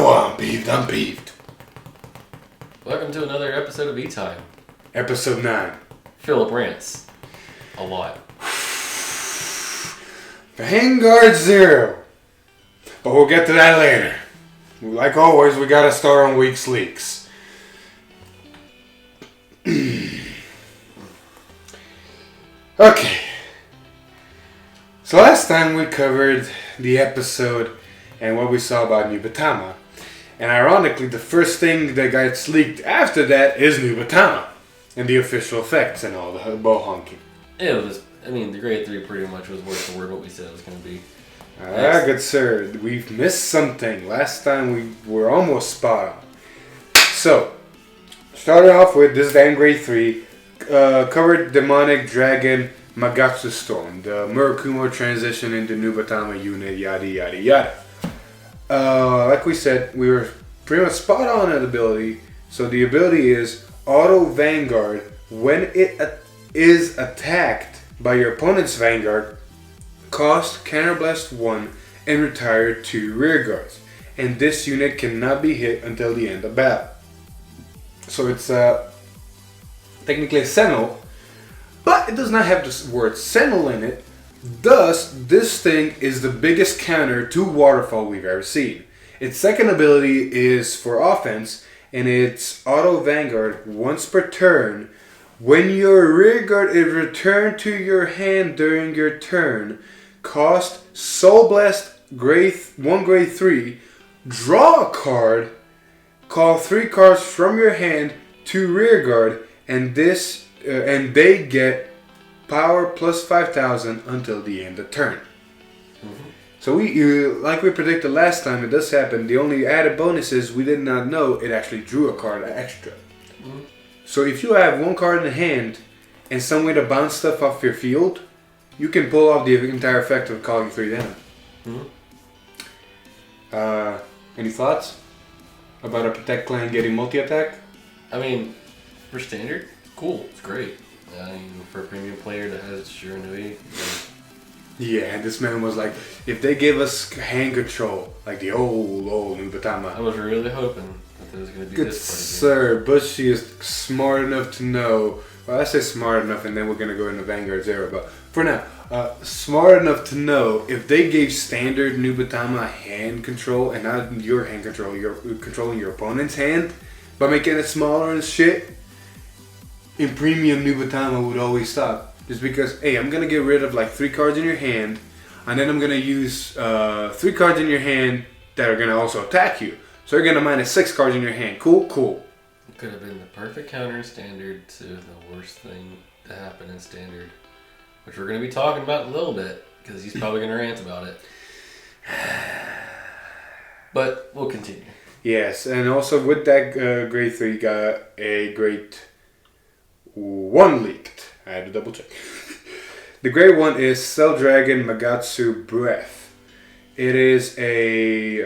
know why I'm peeved. I'm peeved. Welcome to another episode of E-Time. Episode 9. Filip rants. A lot. Vanguard Zero. But we'll get to that later. Like always, we gotta start on week's leaks. Okay. So last time we covered the episode and what we saw about Nubatama. And ironically, the first thing that gets leaked after that is Nubatama. And the official effects and all the bow honking. It was, the grade 3 pretty much was word for word what we said it was going to be. Good sir. We've missed something. Last time we were almost spot on. So, starting off with this damn grade 3, covered demonic dragon Magatsu Storm. The Murakumo transition into Nubatama unit, yada yada yada. Like we said, we were pretty much spot on at ability. So the ability is Auto Vanguard. When it is attacked by your opponent's Vanguard, cost Counterblast 1 and retire 2 rear guards. And this unit cannot be hit until the end of battle. So it's technically a Sentinel, but it does not have the word Sentinel in it. Thus, this thing is the biggest counter to Waterfall we've ever seen. Its second ability is for offense, and it's Auto Vanguard once per turn. When your rear guard is returned to your hand during your turn, cost Soul Blast grade 3, draw a card, call 3 cards from your hand to rear guard, and they get power plus 5,000 until the end of turn. Mm-hmm. So like we predicted last time, it does happen. The only added bonus is we did not know it actually drew a card extra. Mm-hmm. So if you have 1 card in the hand and some way to bounce stuff off your field, you can pull off the entire effect of calling 3 down. Mm-hmm. Any thoughts about a Protect clan getting multi-attack? For standard, cool, it's great. For a premium player that has Shiranui. Yeah, and this man was like, if they give us hand control, like the old Nubatama. I was really hoping that there was going to be good this part sir, Bushy is smart enough to know. Well, I say smart enough, and then we're going to go into Vanguard Zero. But for now, smart enough to know if they gave standard Nubatama hand control, and not your hand control, you're controlling your opponent's hand by making it smaller and shit. In premium, Nubatama would always stop. Just because, hey, I'm going to get rid of like 3 cards in your hand, and then I'm going to use 3 cards in your hand that are going to also attack you. So you're going to minus 6 cards in your hand. Cool? Cool. It could have been the perfect counter in standard to the worst thing to happen in standard. Which we're going to be talking about in a little bit, because he's probably going to rant about it. But we'll continue. Yes, and also with that grade 3, you got a grade 1 leaked. I had to double check. The grade 1 is Cell Dragon Magatsu Breath. It is a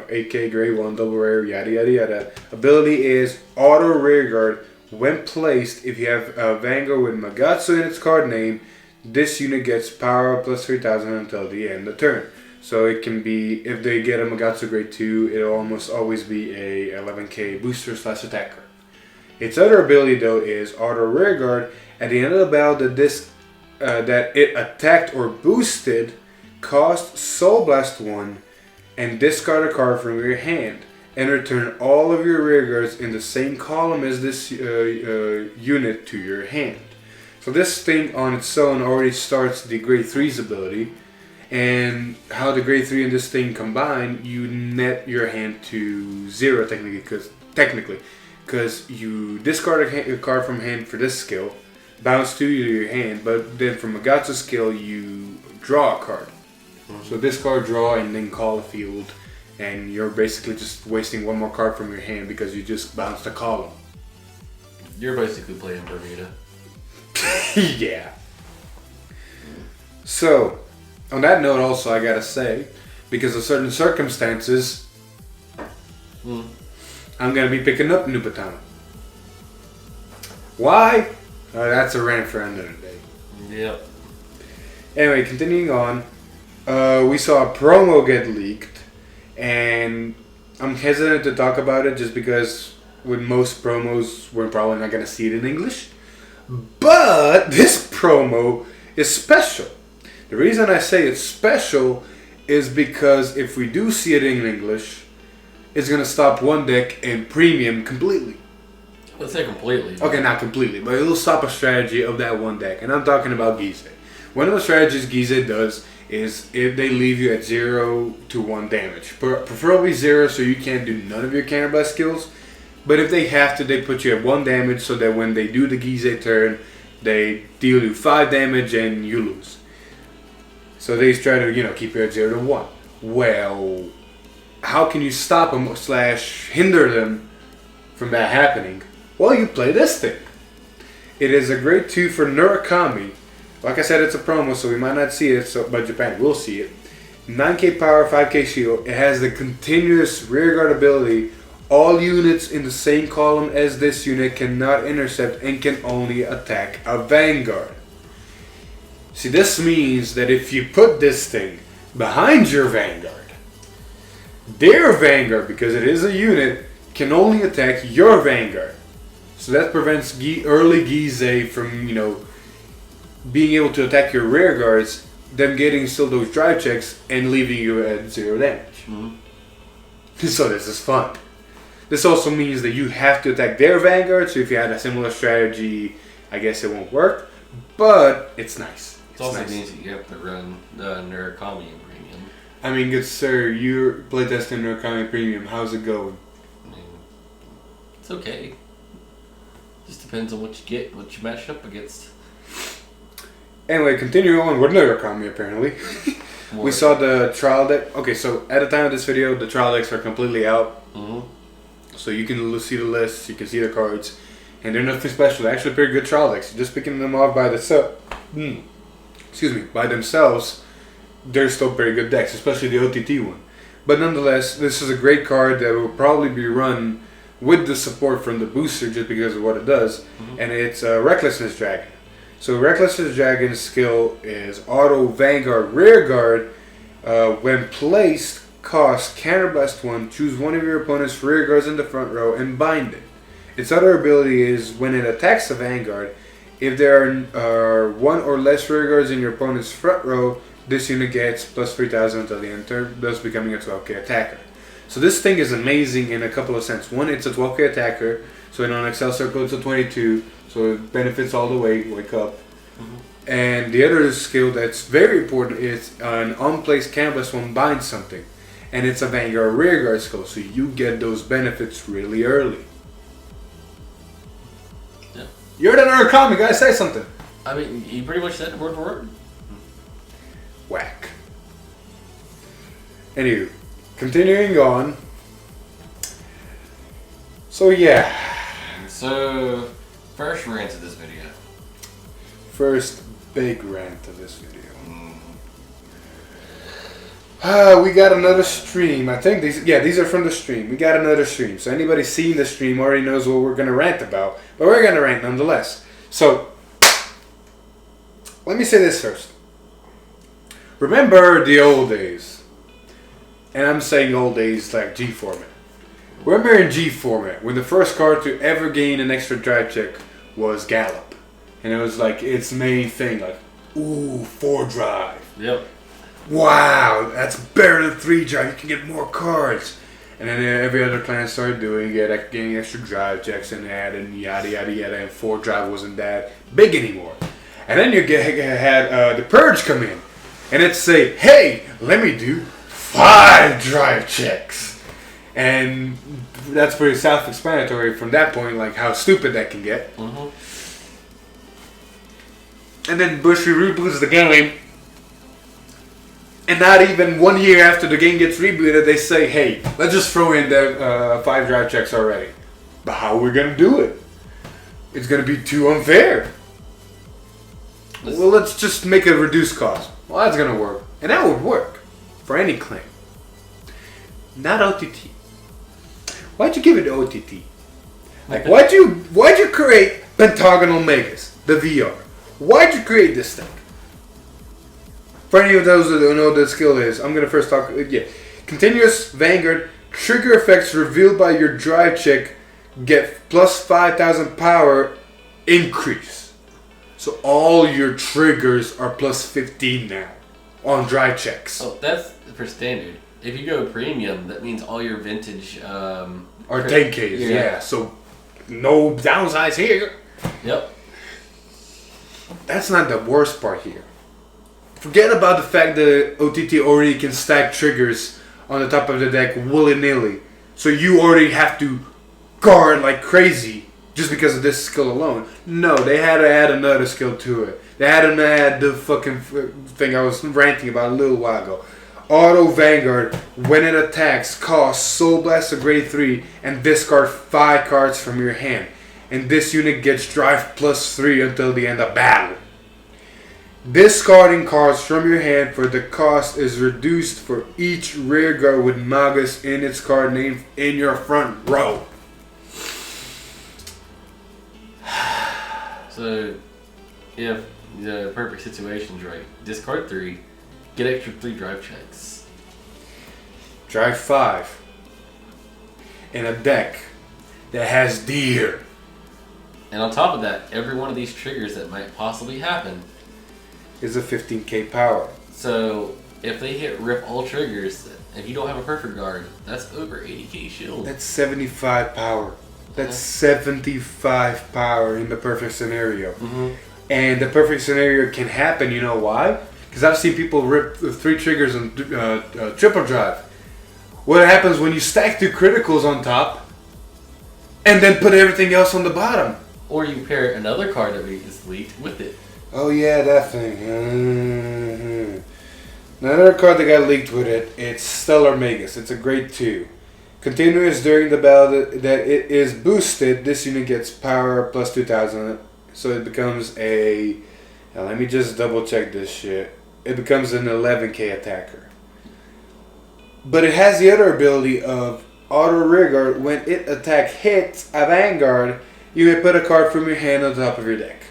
8K grade 1 double rare, yada yada yada. Ability is Auto Rear Guard. When placed, if you have a Vanguard with Magatsu in its card name, this unit gets power plus 3,000 until the end of turn. So it can be, if they get a Magatsu grade 2, it'll almost always be a 11K booster / attacker. Its other ability though is Auto Rear Guard. At the end of the battle that it attacked or boosted, cost Soul Blast 1 and discard a card from your hand and return all of your rear guards in the same column as this unit to your hand. So this thing on its own already starts the grade 3's ability, and how the grade 3 and this thing combine, you net your hand to 0 technically, because you discard a card from hand for this skill, bounce 2 to your hand, but then from Magatsu skill you draw a card. Mm-hmm. So discard, draw, and then call a field, and you're basically just wasting 1 more card from your hand because you just bounced a column. You're basically playing Bermuda. Yeah. So, on that note also I gotta say, because of certain circumstances, I'm gonna be picking up Nubatama. Why? That's a rant for another day. Yep. Anyway, continuing on, we saw a promo get leaked, and I'm hesitant to talk about it just because with most promos, we're probably not going to see it in English. But this promo is special. The reason I say it's special is because if we do see it in English, it's going to stop one deck in premium completely. Let's say completely. Okay, not completely, but it'll stop a strategy of that one deck. And I'm talking about Gize. One of the strategies Gize does is if they leave you at 0 to 1 damage. Preferably 0 so you can't do none of your counterblast skills. But if they have to, they put you at 1 damage so that when they do the Gize turn, they deal you 5 damage and you lose. So they try to, keep you at 0 to 1. Well, how can you stop them / hinder them from that happening? Well, you play this thing. It is a great 2 for Murakami. Like I said, it's a promo, so we might not see it, but Japan will see it. 9k power, 5k shield. It has the continuous rear guard ability. All units in the same column as this unit cannot intercept and can only attack a vanguard. See, this means that if you put this thing behind your vanguard, their vanguard, because it is a unit, can only attack your vanguard. So that prevents early Gize from, being able to attack your rear guards, them getting still those drive checks and leaving you at 0 damage. Mm-hmm. So this is fun. This also means that you have to attack their vanguard, so if you had a similar strategy, I guess it won't work, but it's nice. It also means that you have to run Murakami in premium. I mean, good sir, you're playtesting Murakami premium. How's it going? I mean, it's okay. Just depends on what you get, what you match up against. Anyway, continuing on with Murakami apparently. We saw the trial deck. Okay, so at the time of this video, the trial decks are completely out. Mm-hmm. So you can see the list, you can see the cards, and they're nothing special. They're actually pretty good trial decks. Just picking them off by by themselves, they're still pretty good decks, especially the OTT one. But nonetheless, this is a great card that will probably be run with the support from the booster just because of what it does, and it's a Recklessness Dragon. So Recklessness Dragon's skill is Auto Vanguard Rear Guard. When placed, cost Counterblast 1, choose one of your opponent's rear guards in the front row and bind it. Its other ability is when it attacks the Vanguard, if there are one or less rear guards in your opponent's front row, this unit gets plus 3000 until the end of the turn, thus becoming a 12k attacker. So this thing is amazing in a couple of sense. One, it's a 12k attacker, so in an Excel circle it's a 22, so it benefits all the way, wake up. Mm-hmm. And the other skill that's very important is an unplaced canvas one binds something. And it's a Vanguard rear guard skill, so you get those benefits really early. Yeah. You're the Murakami, guys, say something. I mean, you pretty much said it word for word. Whack. Anywho, continuing on. So yeah. So, first rant of this video. First big rant of this video. We got another stream. I think these are from the stream. We got another stream. So anybody seeing the stream already knows what we're going to rant about. But we're going to rant nonetheless. So, let me say this first. Remember the old days. And I'm saying old days like G format. Remember in G format, when the first card to ever gain an extra drive check was Gallop. And it was like its main thing, like, ooh, 4 drive. Yep. Wow, that's better than 3 drive. You can get more cards. And then every other clan started doing it, getting extra drive checks and that, and yada yada yada. And 4 drive wasn't that big anymore. And then you had the Purge come in, and it'd say, "Hey, let me do 5 drive checks." And that's pretty self-explanatory from that point, like how stupid that can get. Mm-hmm. And then Bushi reboots the game. And not even 1 year after the game gets rebooted, they say, "Hey, let's just throw in the 5 drive checks already." But how are we going to do it? It's going to be too unfair. Well, let's just make a reduced cost. Well, that's going to work. And that would work for any clan. Not OTT. Why'd you give it to OTT? Like, why'd you create Pentagonal Magus, the VR? Why'd you create this thing? For any of those that don't know what the skill is, I'm going to first talk... Yeah. Continuous Vanguard Trigger effects revealed by your drive check get plus 5,000 power increase. So all your triggers are plus 15 now on drive checks. Oh, that's for standard. If you go premium, that means all your vintage are 10Ks, yeah. So no downsides here. Yep. That's not the worst part here. Forget about the fact that OTT already can stack triggers on the top of the deck willy-nilly. So you already have to guard like crazy just because of this skill alone. No, they had to add another skill to it. They had to add the fucking thing I was ranting about a little while ago. Auto Vanguard, when it attacks, costs Soul Blast of grade 3 and discard 5 cards from your hand. And this unit gets drive plus 3 until the end of battle. Discarding cards from your hand for the cost is reduced for each rear guard with Magus in its card name in your front row. So, if the perfect situation's right, discard 3, get extra 3 drive checks. Drive 5 in a deck that has deer. And on top of that, every one of these triggers that might possibly happen is a 15k power. So, if they hit rip all triggers, if you don't have a perfect guard, that's over 80k shield. That's 75 power. That's 75 power in the perfect scenario. Mm-hmm. And the perfect scenario can happen, you know why? Because I've seen people rip 3 triggers on triple drive. What happens when you stack 2 criticals on top and then put everything else on the bottom? Or you pair another card that is leaked with it. Oh yeah, that thing. Mm-hmm. Another card that got leaked with it, it's Lunar Magus. It's a grade 2. Continuous during the battle that it is boosted, this unit gets power plus 2,000. So it becomes a... Now let me just double check this shit. It becomes an 11k attacker. But it has the other ability of Auto Rearguard. When it attack hits a Vanguard, you may put a card from your hand on top of your deck.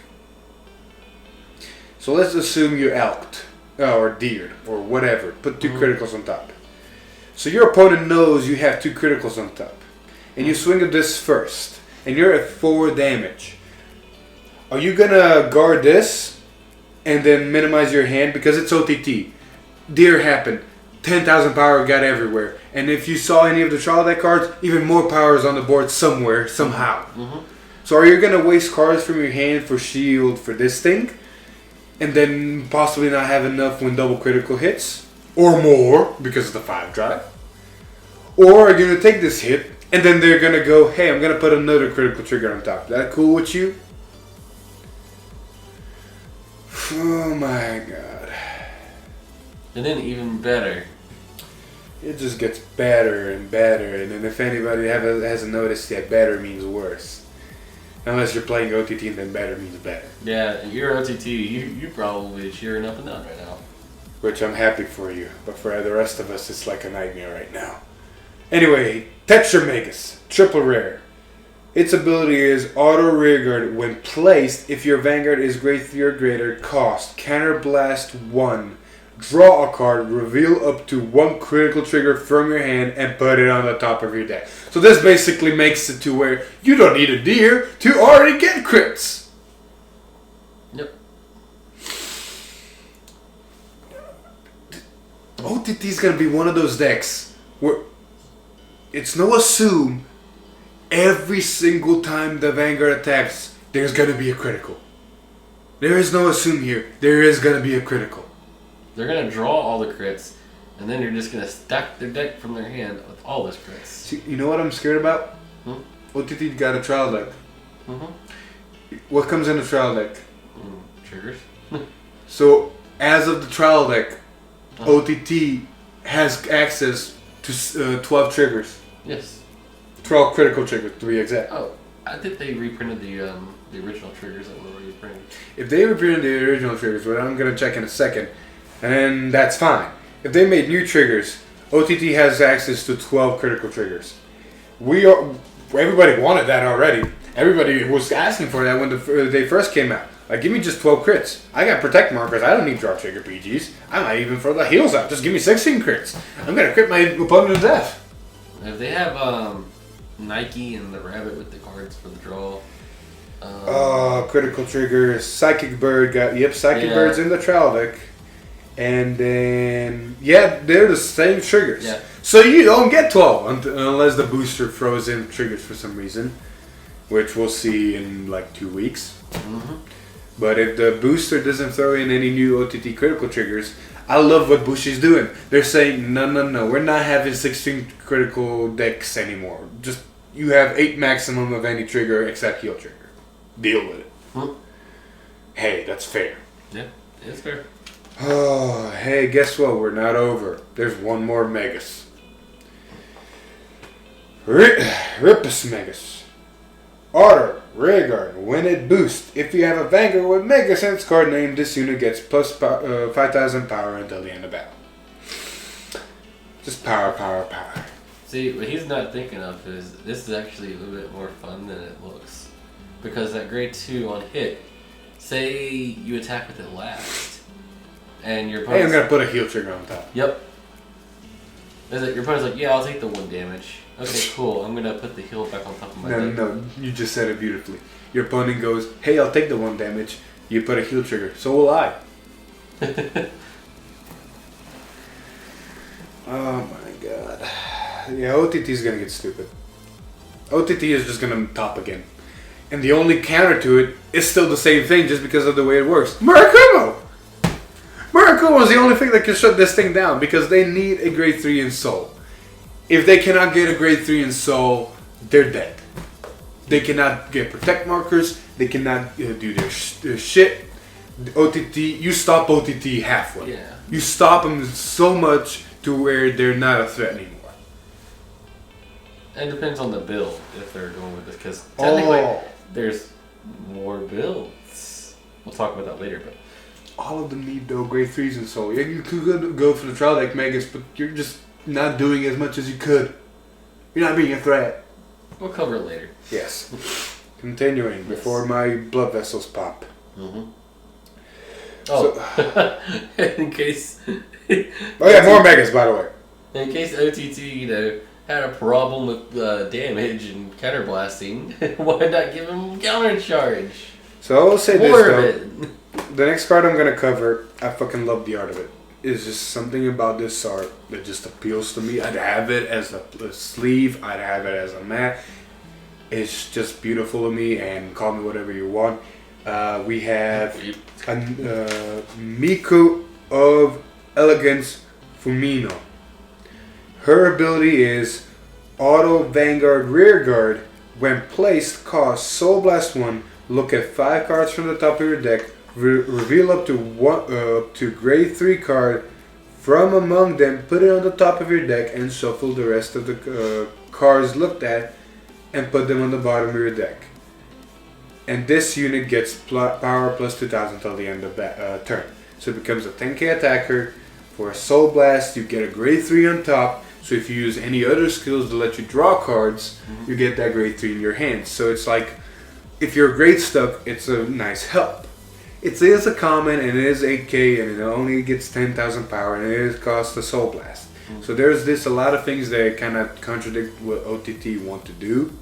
So let's assume you're elked, or deered, or whatever. Put 2 criticals on top. So your opponent knows you have 2 criticals on top. And you swing at this first. And you're at 4 damage. Are you gonna guard this and then minimize your hand? Because it's OTT. Deer happened. 10,000 power got everywhere. And if you saw any of the trial deck cards, even more power is on the board somewhere, somehow. Mm-hmm. So are you gonna waste cards from your hand for shield for this thing? And then possibly not have enough when double critical hits? Or more, because of the 5 drive? Or are you gonna take this hit, and then they're gonna go, hey, I'm gonna put another critical trigger on top. Is that cool with you? Oh my god. And then even better. It just gets better and better, and then if anybody hasn't noticed yet, better means worse. Unless you're playing OTT, and then better means better. Yeah, you're OTT, you probably cheering up and down right now. Which I'm happy for you, but for the rest of us, it's like a nightmare right now. Anyway, Texture Magus, triple rare. Its ability is Auto Rearguard when placed if your Vanguard is grade 3 or greater, cost, Counterblast 1, draw a card, reveal up to 1 critical trigger from your hand, and put it on the top of your deck. So this basically makes it to where you don't need a deer to already get crits. Yep. OTT is going to be one of those decks where it's no assume every single time the Vanguard attacks, there's going to be a critical. There is no assume here. There is going to be a critical. They're going to draw all the crits, and then you're just going to stack their deck from their hand with all those crits. See, you know what I'm scared about? OTT got a trial deck. What comes in the trial deck? Triggers. So, as of the trial deck, OTT has access to 12 triggers. Yes. 12 critical triggers, to be exact. Oh, I think they reprinted the original triggers that were already printed. If they reprinted the original triggers, well, I'm going to check in a second, and then that's fine. If they made new triggers, OTT has access to 12 critical triggers. Everybody wanted that already. Everybody was asking for that when they first came out. Like, give me just 12 crits. I got protect markers. I don't need draw trigger PGs. I might even throw the heals out. Just give me 16 crits. I'm going to crit my opponent to death. If they have Nike and the rabbit with the cards for the draw. Critical trigger. Psychic Bird Psychic Bird's in the trial deck. And then, they're the same triggers. Yeah. So you don't get 12 unless the booster throws in triggers for some reason, which we'll see in like 2 weeks. Mm-hmm. But if the booster doesn't throw in any new OTT critical triggers, I love what Bushi's doing. They're saying, no, we're not having 16 critical decks anymore. Just, you have 8 maximum of any trigger except heal trigger. Deal with it. Hmm. Hey, that's fair. Yeah, it's fair. Oh, hey, guess what? We're not over. There's one more Magus. Rhombus Magus. Order, Rearguard, when it boosts. If you have a Vanguard with Magus and its card name, this unit gets plus 5,000 power until the end of battle. Just power. See, what he's not thinking of is this is actually a little bit more fun than it looks. Because that grade 2 on hit, say you attack with it last, and your opponent's... Hey, I'm going to put a heal trigger on top. Yep. Your opponent's like, yeah, I'll take the 1 damage. Okay, cool. I'm going to put the heal back on top of my deck. No, you just said it beautifully. Your opponent goes, hey, I'll take the 1 damage. You put a heal trigger. So will I. Oh my god. Yeah, OTT is going to get stupid. OTT is just going to top again. And the only counter to it is still the same thing just because of the way it works. Murakumo! Murakumo is the only thing that can shut this thing down because they need a grade 3 in Soul. If they cannot get a grade 3 in Soul, they're dead. They cannot get protect markers. They cannot do their shit. OTT, you stop OTT halfway. Yeah. You stop them so much to where they're not a threat anymore. It depends on the build if they're going with this because technically there's more builds. We'll talk about that later, but all of them need though grade 3s in Soul. Yeah, you could go for the trial deck Magus, but you're just not doing as much as you could. You're not being a threat. We'll cover it later. Yes. Continuing before my blood vessels pop. Mm-hmm. Oh, in case. Oh yeah, more Magus by the way. In case OTT, had a problem with damage and counterblasting, why not give him counter charge? So I will say More this though. The next card I'm gonna cover, I fucking love the art of it. It's just something about this art that just appeals to me. I'd have it as a sleeve. I'd have it as a mat. It's just beautiful to me, and call me whatever you want. We have Miku of Elegance Fumino. Her ability is Auto Vanguard Rearguard. When placed, cost Soul Blast 1. Look at 5 cards from the top of your deck. Reveal up to grade 3 card from among them. Put it on the top of your deck and shuffle the rest of the cards looked at and put them on the bottom of your deck. And this unit gets power plus 2,000 till the end of turn. So it becomes a 10k attacker. For a Soul Blast, you get a grade 3 on top. So if you use any other skills to let you draw cards, you get that grade 3 in your hands. So it's like, if you're grade stuck, it's a nice help. It is a common and it is 8k and it only gets 10,000 power and it is cost a Soul Blast. So there's a lot of things that kind of contradict what OTT want to do.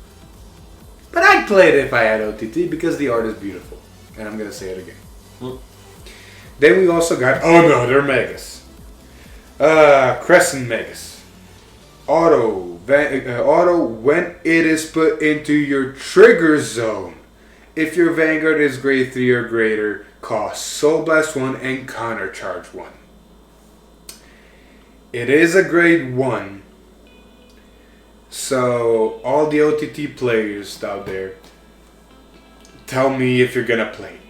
But I'd play it if I had OTT because the art is beautiful. And I'm going to say it again. Then we also got, they're Magus. Crescent Magus. Auto when it is put into your trigger zone. If your Vanguard is grade 3 or greater, cost Soul Blast 1 and Counter Charge 1. It is a grade 1. So all the OTT players out there, tell me if you're gonna play.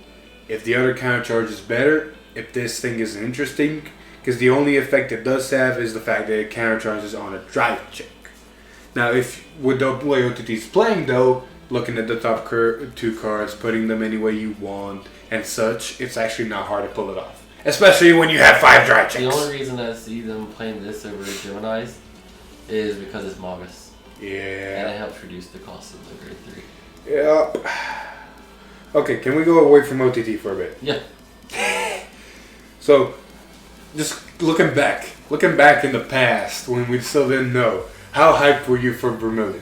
If the other counter charge is better, if this thing is interesting, because the only effect it does have is the fact that it counter charges on a drive check. Now, if with the way OTT is playing though, looking at the top 2 cards, putting them any way you want and such, it's actually not hard to pull it off. Especially when you have 5 drive checks. The only reason I see them playing this over Gemini's is because it's Magus. Yeah. And it helps reduce the cost of the grade 3. Yeah. Okay, can we go away from OTT for a bit? Yeah. So, just looking back in the past when we still didn't know, How hyped were you for Vermillion?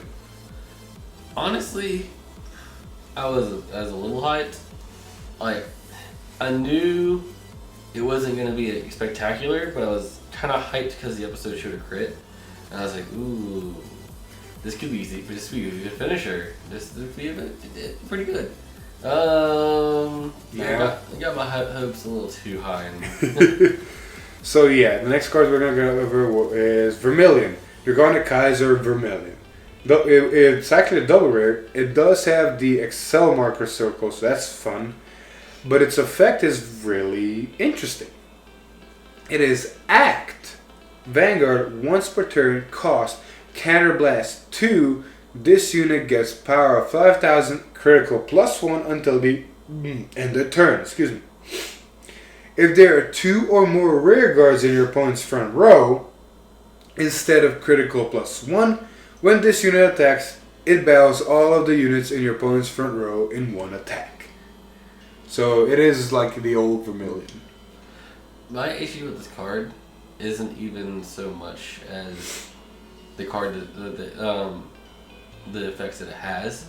Honestly, I was a little hyped. Like, I knew it wasn't going to be spectacular, but I was kind of hyped because the episode showed a crit. And I was like, ooh, this could be easy. This could be a good finisher. This could be pretty good. Yeah, I got my hopes a little too high. So yeah, the next cards we're going to go over is Vermillion. Dragonic Kaiser Vermillion. It's actually a double rare. It does have the Excel marker circle, so that's fun. But its effect is really interesting. It is Act. Vanguard, once per turn, cost, Counterblast 2. This unit gets power of 5,000, critical +1 until the end of turn. Excuse me. If there are 2 or more rear guards in your opponent's front row, instead of critical +1, when this unit attacks, it battles all of the units in your opponent's front row in one attack. So it is like the old Vermillion. My issue with this card isn't even so much as the card the effects that it has.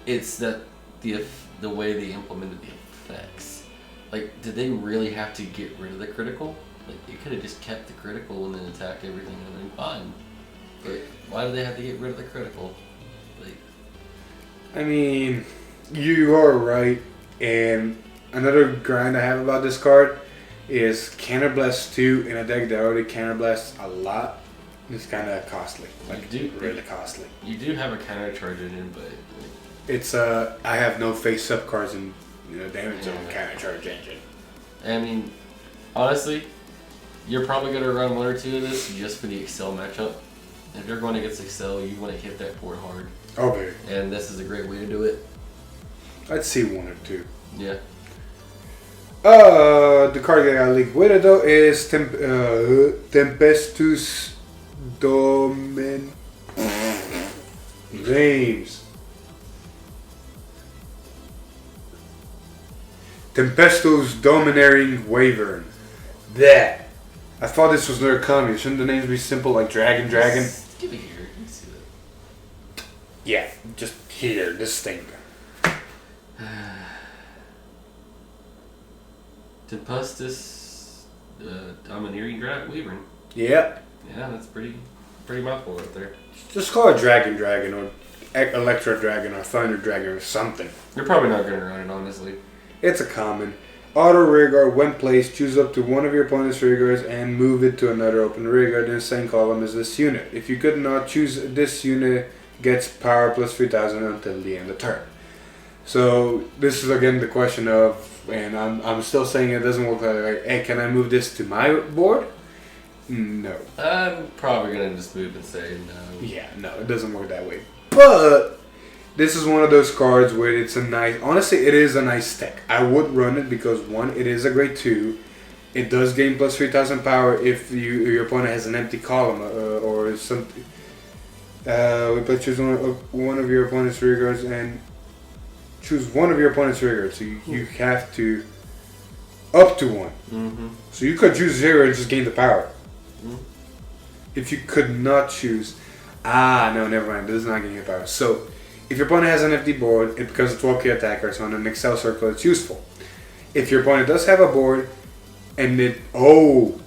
It's that the way they implemented the effects. Like, did they really have to get rid of the critical? Like, you could have just kept the critical and then attacked everything and been fine. But why do they have to get rid of the critical? Like, I mean, you are right. And another grind I have about this card is Counterblast 2 in a deck that already Counterblasts a lot. It's kind of costly. Like, really costly. You do have a counter charge in it, but it's I have no face-up cards in damage zone counter charge engine. I mean, honestly, you're probably going to run 1 or 2 of this just for the Excel matchup. If you're going against Excel, you want to hit that board hard. Oh, baby. And this is a great way to do it. I'd see 1 or 2. Yeah. The card that I leaked with it though is Tempestus Domen. Names. Tempestus Dominating Wyvern. That. I thought this was their common. Shouldn't the names be simple like Dragon? Give it here. You can see that. Yeah, just here, this thing. Tempestus Domineering Wyvern. Yep. Yeah, that's pretty mouthful right there. Just call it Dragon or Electro Dragon or Thunder Dragon or something. You're probably not going to run it, honestly. It's a common. Auto rearguard when placed, choose up to one of your opponent's rearguards and move it to another open rearguard in the same column as this unit. If you could not choose, this unit gets power plus 3,000 until the end of turn. So this is again the question of, and I'm still saying it doesn't work like, hey, can I move this to my board? No. I'm probably going to just move and say no. Yeah, no, it doesn't work that way. But this is one of those cards where it's a nice, honestly, it is a nice deck. I would run it because 1, it is a grade 2. It does gain plus 3,000 power if your opponent has an empty column or something. We choose one of your opponent's rearguards and choose one of your opponent's rearguards. So you have to up to 1. Mm-hmm. So you could choose 0 and just gain the power. Mm-hmm. If you could not choose, no, never mind. This is not getting the power. So if your opponent has an empty board, because it's 12k attacker, so on an Excel circle, it's useful. If your opponent does have a board, and it, oh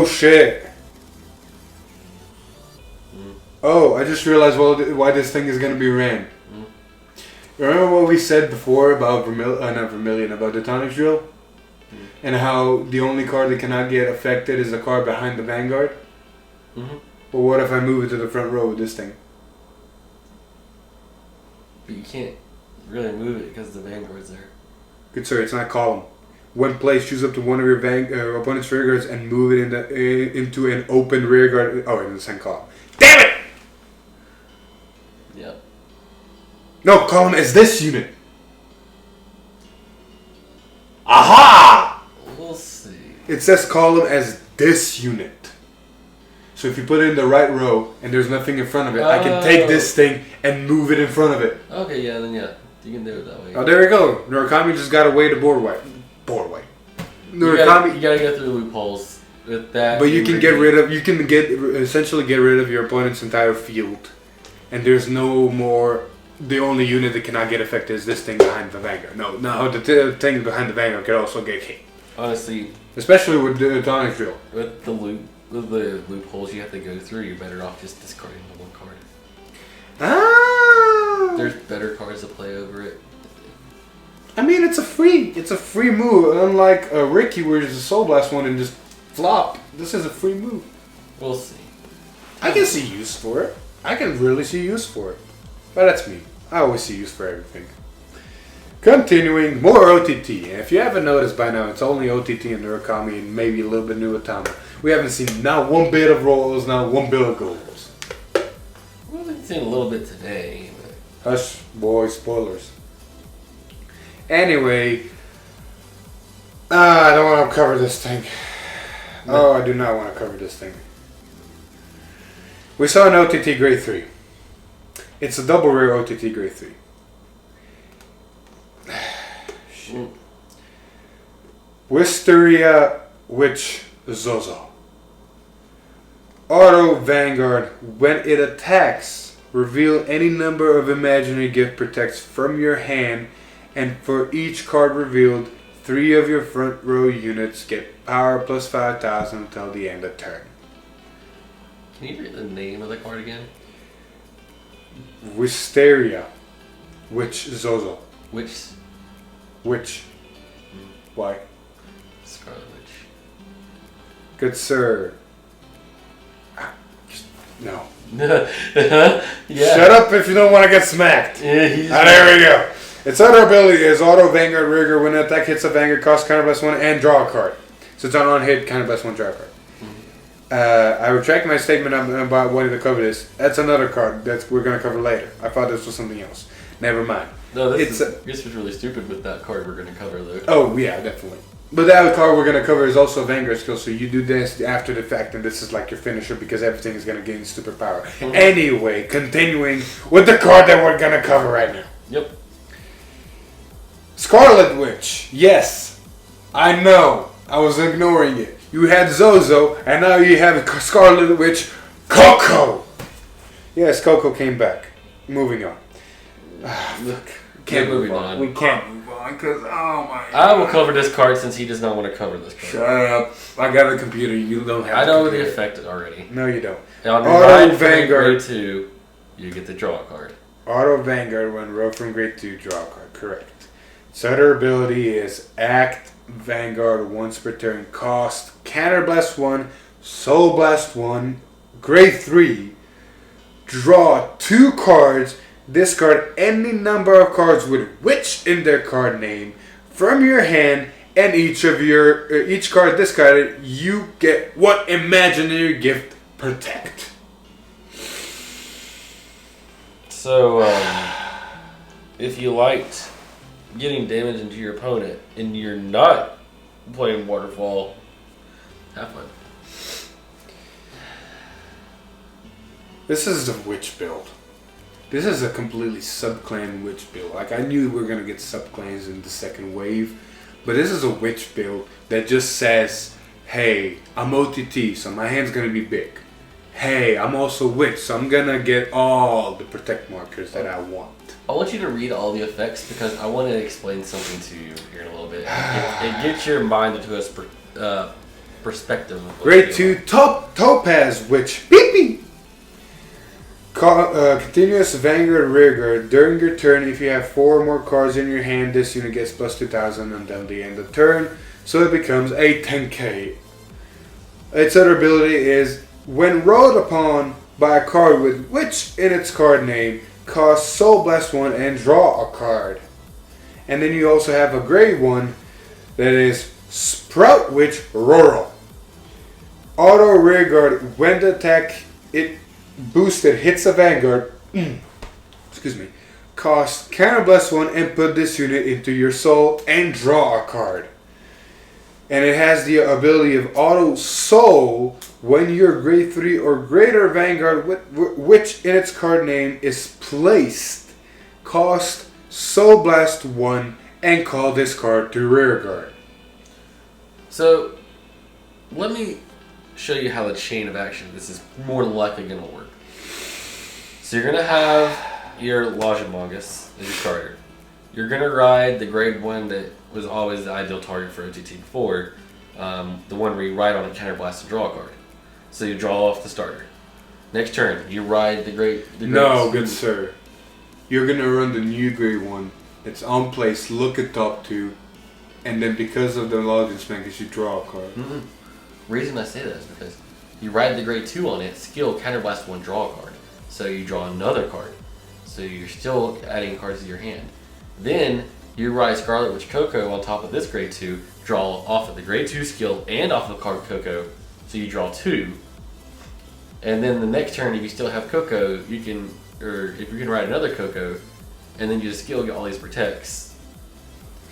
shit. Oh, I just realized why this thing is going to be ran. Remember what we said before about not Vermillion, about the Tonic Drill? And how the only card that cannot get affected is the card behind the Vanguard? Mm-hmm. But what if I move it to the front row with this thing? But you can't really move it because the Vanguard's there. Good sir, it's not column. When placed, choose up to one of your opponent's rearguards and move it into an open rearguard. Oh, in the same column. Damn it! Yep. No, column is this unit. Aha! We'll see. It says column as this unit. So if you put it in the right row and there's nothing in front of it, I can take this thing and move it in front of it. Okay, yeah, then yeah. You can do it that way. Oh, there we go. Murakami just got away to board white. You gotta go through the loopholes with that. But you can essentially get rid of your opponent's entire field, and there's no more. The only unit that cannot get affected is this thing behind the Vanguard. No, the thing behind the Vanguard can also get hit. Honestly, especially with the Tonic Drill. With the loopholes you have to go through, you're better off just discarding the one card. Ah! There's better cards to play over it. I mean, it's a free move. Unlike Ricky, where it's a Soul Blast one and just flop. This is a free move. We'll see. I can see use for it. I can really see use for it. But that's me. I always see use for everything. Continuing, more OTT. And if you haven't noticed by now, it's only OTT and Murakami and maybe a little bit new Atama. We haven't seen not one bit of rolls, not one bit of goals. We've seen a little bit today. But... Hush, boy, spoilers. Anyway, I don't want to cover this thing. No. Oh, I do not want to cover this thing. We saw an OTT Grade 3. It's a double rare OTT Grade 3. Shit. Wisteria Witch Zozo. Auto Vanguard. When it attacks, reveal any number of imaginary gift protects from your hand, and for each card revealed, 3 of your front row units get power plus 5,000 until the end of turn. Can you read the name of the card again? Wisteria Witch Zozo. Witch. Why? Scarlet Witch. Good sir. No. Yeah. Shut up if you don't want to get smacked. Yeah, there we go. Its other ability is Auto Vanguard Rigor. When an attack hits a Vanguard, cost counter plus 1 and draw a card. So it's on hit, counter plus 1, draw a card. I retract my statement about wanting to cover this. That's another card that we're going to cover later. I thought this was something else. Never mind. No, this was really stupid with that card we're going to cover, though. Oh, yeah, definitely. But that card we're going to cover is also a Vanguard skill, so you do this after the fact, and this is like your finisher because everything is going to gain super power. Mm-hmm. Anyway, continuing with the card that we're going to cover right now. Yep. Scarlet Witch. Yes, I know. I was ignoring it. You had Zozo, and now you have Scarlet Witch Coco. Yes, Coco came back. Moving on. Look, can't move on. We can't move on because, oh my God. I will cover this card since he does not want to cover this card. Shut up. I got a computer. You don't have I know the effect already. No, you don't. Auto Vanguard. Grade 2, you get to draw a card. Auto Vanguard, when rolled from grade 2, draw a card. Correct. So their ability is Act Vanguard once per turn. Cost Counter Blast 1, Soul Blast 1, grade 3. Draw 2 cards. Discard any number of cards with Witch in their card name from your hand, and each card discarded, you get what imaginary gift protect. So, if you liked getting damage into your opponent and you're not playing Waterfall, have fun. This is the Witch build. This is a completely sub-clan Witch build. Like, I knew we were going to get sub-clans in the second wave, but this is a Witch build that just says, hey, I'm OTT, so my hand's going to be big. Hey, I'm also Witch, so I'm going to get all the protect markers that I want. I want you to read all the effects because I want to explain something to you here in a little bit. It gets your mind into a perspective. Of Grade 2, Topaz Witch. Beep beep. Continuous Vanguard Rearguard. During your turn, if you have 4 or more cards in your hand, this unit gets plus 2,000 until the end of turn, so it becomes a 10k. Its other ability is, when rolled upon by a card with Witch in its card name, cost Soul Blast 1 and draw a card. And then you also have a grade 1 that is Sprout Witch Rural. Auto Rearguard. When the attack it boosted hits a Vanguard, excuse me, cost Counter Blast 1 and put this unit into your soul and draw a card. And it has the ability of Auto Soul when your grade 3 or greater Vanguard which in its card name is placed. Cost Soul Blast 1 and call this card to Rearguard. So, let me show you how the chain of action this is more than likely going to work. So you're going to have your Lunar Magus as your starter. You're going to ride the grade 1 that was always the ideal target for OTT before. The one where you ride on a counterblast and draw a card. So you draw off the starter. Next turn, you ride the grade... No, good sir. You're going to run the new grade 1. It's on place, look at top 2. And then because of the Magus, you draw a card. Mm-hmm. Reason I say that is because you ride the grade 2 on it, skill, counterblast 1, draw a card. So you draw another card. So you're still adding cards to your hand. Then you ride Scarlet Witch Coco on top of this grade 2, draw off of the grade 2 skill and off of card Coco. So you draw 2. And then the next turn, if you still have Coco, you can, or if you can ride another Coco, and then you just skill get all these protects.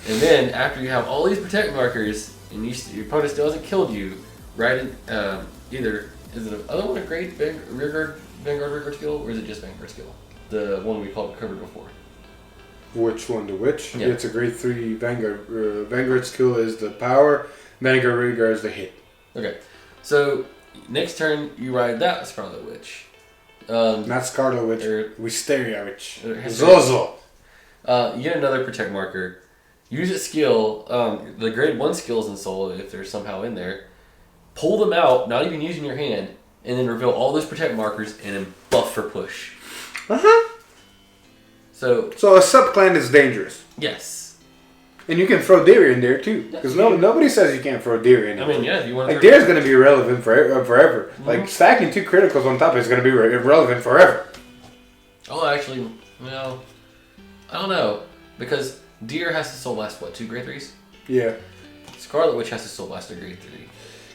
And then after you have all these protect markers, and your opponent still hasn't killed you, ride either, is it the other one a great Vanguard skill, or is it just Vanguard skill? The one we covered before. Which one? The Witch? Yeah. It's a grade 3 Vanguard. Vanguard skill is the power, Vanguard Rigor is the hit. Okay, so next turn you ride that Scarlet Witch. Not Scarlet Witch, Wisteria Witch. Zozo! You get another protect marker. Use its skill, the grade 1 skills in Soul, if they're somehow in there. Pull them out, not even using your hand, and then reveal all those protect markers and then buff for push. Uh-huh. So a subclan is dangerous. Yes. And you can throw Deer in there too. Because nobody says you can't throw Deer in there. I mean, yeah, if you want to. Like, Deer's going to be irrelevant forever. Mm-hmm. Like, stacking 2 criticals on top is going to be irrelevant forever. Oh, actually, well, I don't know. Because Deer has to soul blast, what, 2 grade 3s? Yeah. Scarlet Witch has to soul blast a grade 3.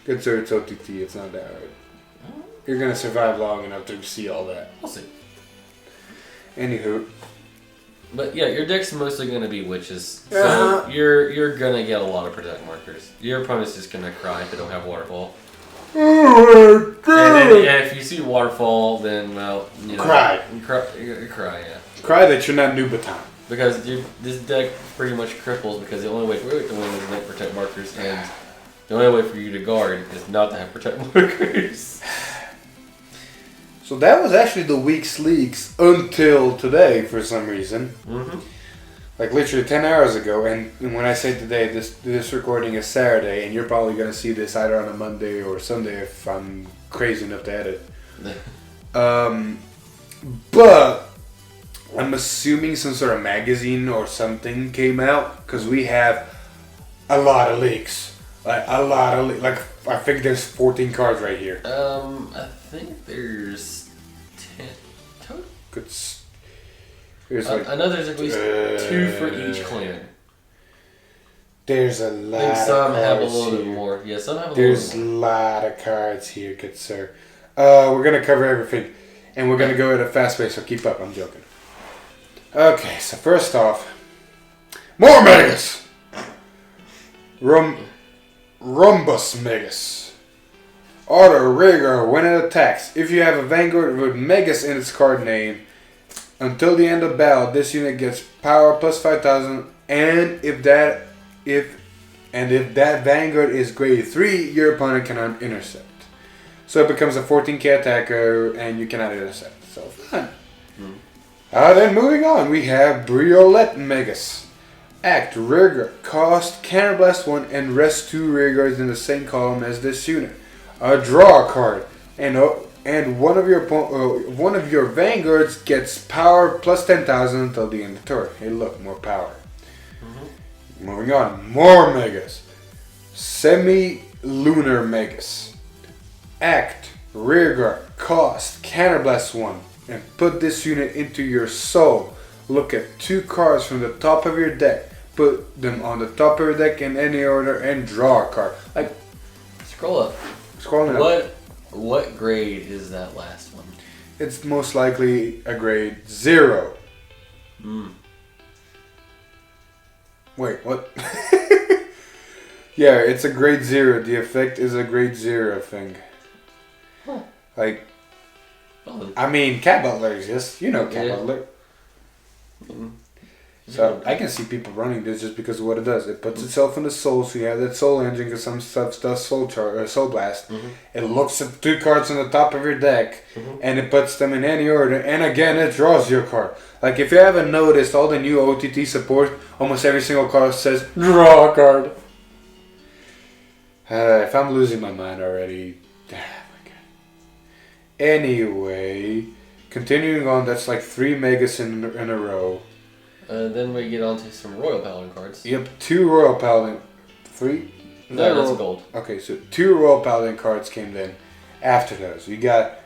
Good sir, it's OTT. It's not that hard. You're going to survive long enough to see all that. We'll see. Anywho. But yeah, your deck's mostly going to be witches. So you're going to get a lot of protect markers. Your opponent's just going to cry if they don't have waterfall. Oh my God. And if you see waterfall, then, well, you know. Cry. Cry, yeah. Cry that you're not Nubaton. Because this deck pretty much cripples because the only way for it to win is to make protect markers, and the only way for you to guard is not to have protect markers. So that was actually the week's leaks until today for some reason. Mm-hmm. Like literally 10 hours ago. And when I say today, this recording is Saturday, and you're probably going to see this either on a Monday or Sunday if I'm crazy enough to edit. But I'm assuming some sort of magazine or something came out because we have a lot of leaks. Like a lot of like I think there's 14 cards right here. I think there's 10 total. There's I know there's at least 2 for each clan. There's a lot. I think some of have a cards little bit here. more. Yeah, some have a There's little bit a more. lot of cards here, good sir. We're gonna cover everything, and we're gonna go at a fast pace. So keep up. I'm joking. Okay, so first off, more Magus. Rhombus Magus. Auto rigor when it attacks. If you have a Vanguard with Magus in its card name, until the end of battle, this unit gets power plus 5,000, and if that Vanguard is grade 3, your opponent cannot intercept. So it becomes a 14k attacker, and you cannot intercept. So fun. Then moving on, we have Briolette Magus. Act, rigor, cost, counterblast 1, and rest 2 rigors in the same column as this unit. Draw a card, and one of your vanguards gets power plus 10,000 until the end of the turn. Hey, look, more power. Mm-hmm. Moving on, more Magus. Lunar Magus. Act, rigor, cost, counterblast 1, and put this unit into your soul. Look at 2 cards from the top of your deck. Put them on the top of your deck in any order and draw a card. Like, Scroll up. Scrolling up. What grade is that last one? It's most likely a grade 0. Wait, what? Yeah, it's a grade 0. The effect is a grade 0 thing. Huh. Like, Well, I mean, Cat Butler exists. You know Cat Yeah. Butler. So I can see people running this just because of what it does. It puts itself in the soul, so you have that soul engine because some stuff does soul blast. It looks at 2 cards on the top of your deck, and it puts them in any order. And again, it draws your card. Like if you haven't noticed, all the new OTT support, almost every single card says draw a card. If I'm losing my mind already, oh my god. Anyway, continuing on, that's like 3 Magus in a row. Then we get on to some Royal Paladin cards. Yep, 2 Royal Paladin. 3? No, that's gold. Okay, so 2 Royal Paladin cards came in after those. You got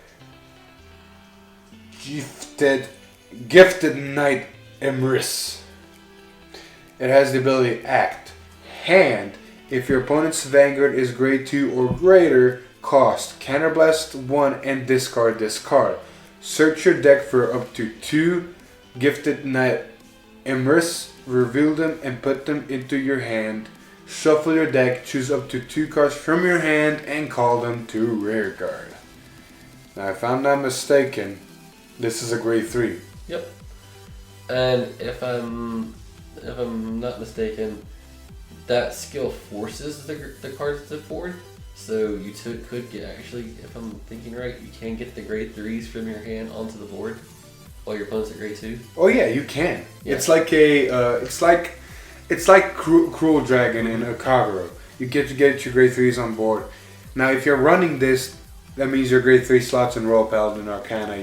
Gifted Knight Emrys. It has the ability Act. Hand. If your opponent's Vanguard is grade 2 or greater, cost Counterblast 1 and discard this card. Search your deck for up to 2 Gifted Knight Emrys, reveal them and put them into your hand. Shuffle your deck, choose up to 2 cards from your hand and call them to rear guard. Now if I'm not mistaken, this is a grade 3. Yep. And if I'm not mistaken, that skill forces the cards to board. So you could get, actually, if I'm thinking right, you can get the grade 3s from your hand onto the board while your opponent's at grade 2. Oh yeah, you can. Yeah. It's like Cruel Dragon in Kagero. You get your grade 3s on board. Now if you're running this, that means your grade 3 slots in Royal Paladin Arcana,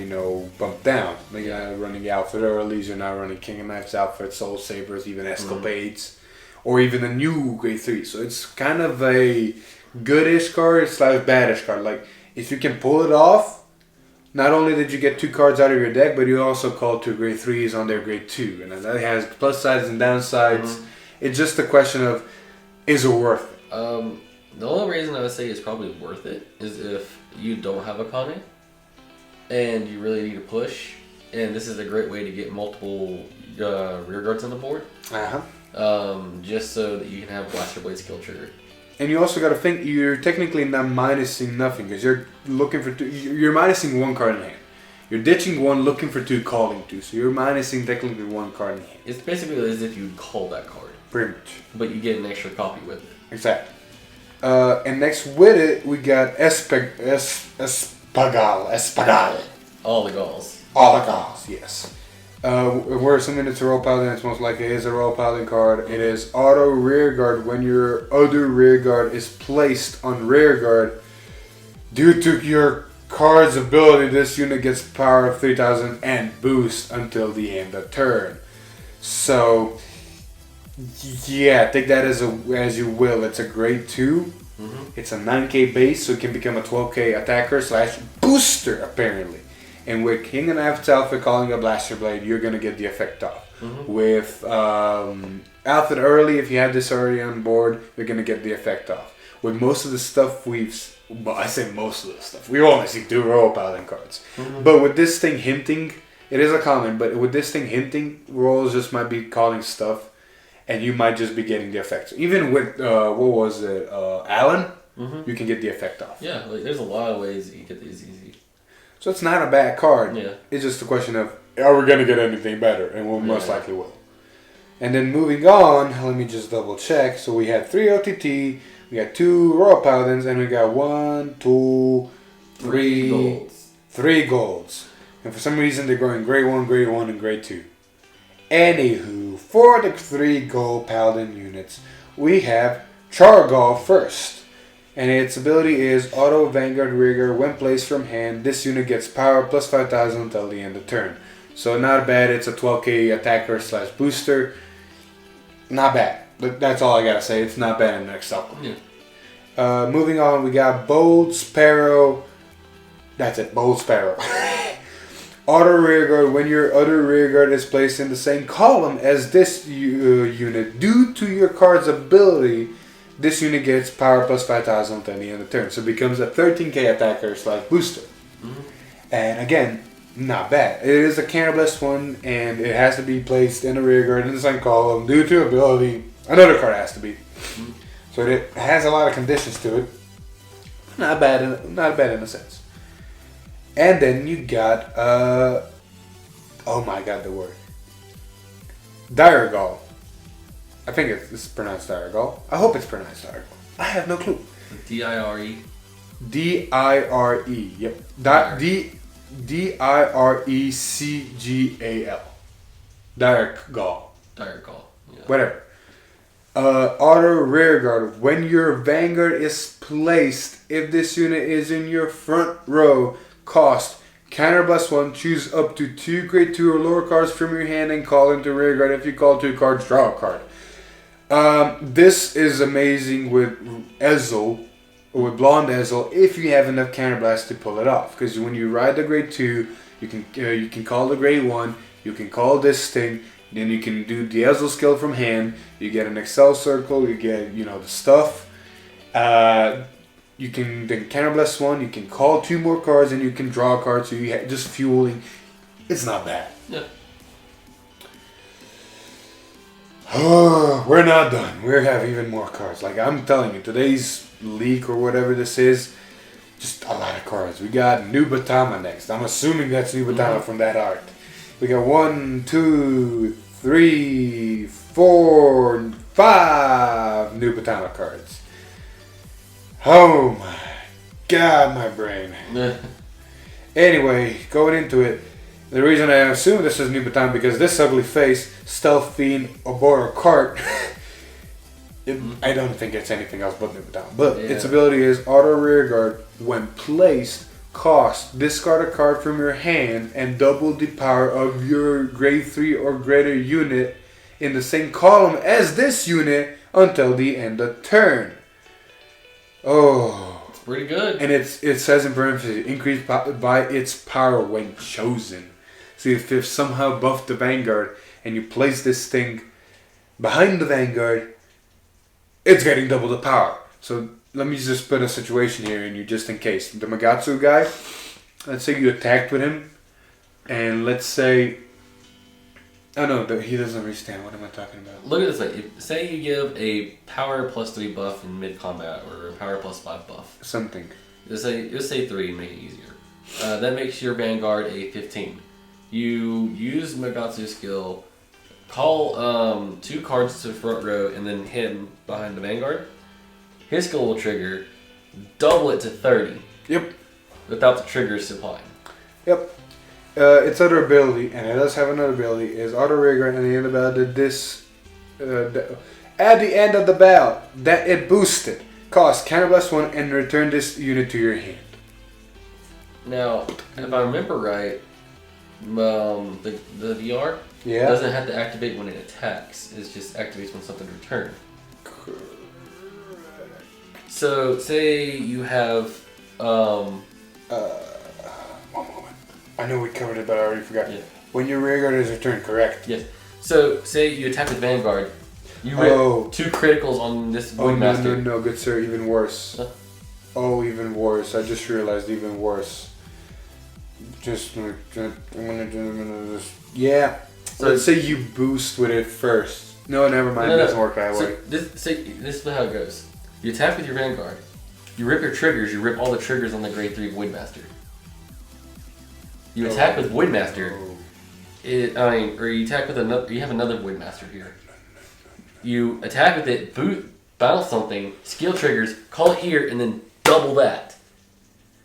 bump down. Like you're not running Outfit Earlys, you're not running King of Knights outfit, Soul Sabers, even Escapades, or even a new grade 3. So it's kind of a goodish card / badish card. Like if you can pull it off, not only did you get 2 cards out of your deck, but you also called 2 grade 3s on their grade 2. And that has plus sides and downsides. It's just a question of, is it worth it? The only reason I would say it's probably worth it is if you don't have a Kane and you really need to push. And this is a great way to get multiple rear guards on the board. Just so that you can have Blaster Blade skill trigger. And you also got to think, you're technically not minusing nothing because you're looking for 2. You're minusing 1 card in hand. You're ditching 1, looking for 2, calling 2. So you're minusing technically 1 card in hand. It's basically as if you call that card. Pretty much. But you get an extra copy with it. Exactly. And next with it, we got Espagal. All the Gauls. All the Gauls, yes. We're assuming it's a Royal Paladin. It's most likely it is a Royal Paladin card. It is auto rear guard when your other rear guard is placed on rear guard. Due to your card's ability, this unit gets power of 3000 and boost until the end of turn. So, yeah, take that as you will. It's a grade 2. It's a 9k base, so it can become a 12k attacker / booster, apparently. And with King and Knights Alpha calling a Blaster Blade, you're going to get the effect off. With Outfit Early, if you have this already on board, you're going to get the effect off. With most of the stuff I say most of the stuff. We only see 2 Royal Paladin cards. But with this thing hinting, it is a common, but with this thing hinting, Royals just might be calling stuff, and you might just be getting the effects. Even with, Alan, you can get the effect off. Yeah, like, there's a lot of ways that you get these easy. So it's not a bad card. Yeah. It's just a question of, are we going to get anything better? And we most likely will. And then moving on, let me just double check. So we had 3 OTT, we got 2 Royal Paladins, and we got 1, 2, 3 golds. 3 golds. And for some reason they're going grade 1, and grade 2. Anywho, for the 3 gold Paladin units, we have Chargaff first. And its ability is Auto Vanguard Rearguard when placed from hand. This unit gets power plus 5000 until the end of turn. So not bad. It's a 12k attacker / booster. Not bad. That's all I gotta say. It's not bad in the next supplement. Moving on, we got Bold Sparrow. That's it, Bold Sparrow. Auto Rearguard when your other rearguard is placed in the same column as this unit. Due to your card's ability, this unit gets power plus 5000 until the end of turn. So it becomes a 13k attacker / booster. And again, not bad. It is a counterblast 1, and it has to be placed in a rearguard in the same column. Due to ability, another card has to be. So it has a lot of conditions to it. Not bad in a sense. And then you got, oh my god, the word. Diregal. I think it's pronounced Diregal. I hope it's pronounced Diregal. I have no clue. D-I-R-E. D-I-R-E. Yep. D-I-R-E-C-G-A-L. Diregal. Diregal. Yeah. Whatever. Auto rear guard. When your Vanguard is placed, if this unit is in your front row, cost counter +1. Choose up to 2 grade 2 or lower cards from your hand and call into rear guard. If you call 2 cards, draw a card. This is amazing with Ezel, or with Blonde Ezel, if you have enough counterblast to pull it off. Because when you ride the grade 2, you can call the grade 1, you can call this thing, then you can do the Ezel skill from hand. You get an Excel circle, you get the stuff. You can then counterblast 1, you can call 2 more cards, and you can draw a card. So you just fueling. It's not bad. Yeah. Oh, we're not done. We have even more cards. Like I'm telling you, today's leak or whatever this is, just a lot of cards. We got Nubatama next. I'm assuming that's Nubatama from that art. We got 1, 2, 3, 4, 5 Nubatama cards. Oh my god, my brain. Anyway, going into it, the reason I assume this is Nubatama because this ugly face, Stealth Fiend, Oboro Cart, I don't think it's anything else but Nubatama. But its ability is Auto Rear Guard. When placed, cost discard a card from your hand and double the power of your grade 3 or greater unit in the same column as this unit until the end of turn. Oh, it's pretty good. And it says in parentheses, increased by its power when chosen. So if you've somehow buffed the Vanguard and you place this thing behind the Vanguard, it's getting double the power. So let me just put a situation here in you just in case. The Magatsu guy, let's say you attacked with him, and let's say, oh no, he doesn't understand. What am I talking about? Look at this way. Say you give a power +3 buff in mid-combat, or a power +5 buff. Something. Just say 3 to make it easier. That makes your Vanguard a 15. You use Magatsu skill, call 2 cards to the front row, and then hit him behind the Vanguard. His skill will trigger, double it to 30. Yep. Without the triggers supplying. Yep. Its other ability, and it does have another ability, is Auto Rear Guard at the end of the battle. At the end of the battle, that it boosted. Cost counterblast 1 and return this unit to your hand. Now, if I remember right, the VR Yeah. doesn't have to activate when it attacks. It just activates when something's returned. So, say you have... One moment. I know we covered it, but I already forgot. Yeah. When your rear guard is returned, correct? Yes. So, say you attack with Vanguard. You rip 2 criticals on this Windmaster. No, good sir, even worse. Huh? Oh, even worse. I just realized even worse. Yeah. So let's say you boost with it first. No, never mind. It doesn't work that way. This is how it goes. You attack with your Vanguard. You rip your triggers. You rip all the triggers on the grade 3 Windmaster. You attack with Windmaster. Or you attack with another. You have another Windmaster here. You attack with it, bounce something, skill triggers, call it here, and then double that.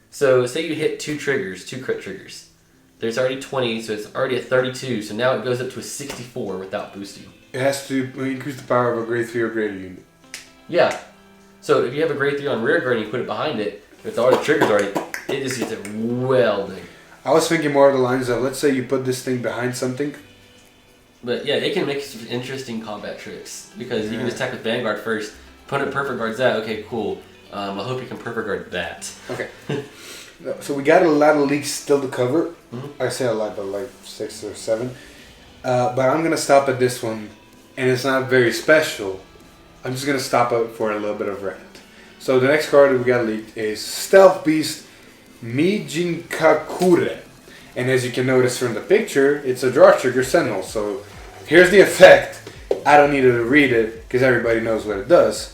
So say you hit 2 triggers, 2 crit triggers. There's already 20, so it's already a 32. So now it goes up to a 64 without boosting. It has to increase the power of a grade 3 or greater unit. Yeah. So if you have a grade 3 on rear guard and you put it behind it, with all the triggers already, it just gets it welding. I was thinking more of the lines of, let's say you put this thing behind something. But yeah, it can make some interesting combat tricks. Because you can attack with Vanguard first, put it perfect guards that, okay, cool. I hope you can perfect guard that. Okay. So we got a lot of leaks still to cover. Mm-hmm. I say a lot, but like 6 or 7. But I'm going to stop at this one. And it's not very special. I'm just going to stop it for a little bit of rant. So the next card that we got leaked is Stealth Beast Mijinkakure. And as you can notice from the picture, it's a draw trigger sentinel. So here's the effect. I don't need to read it because everybody knows what it does.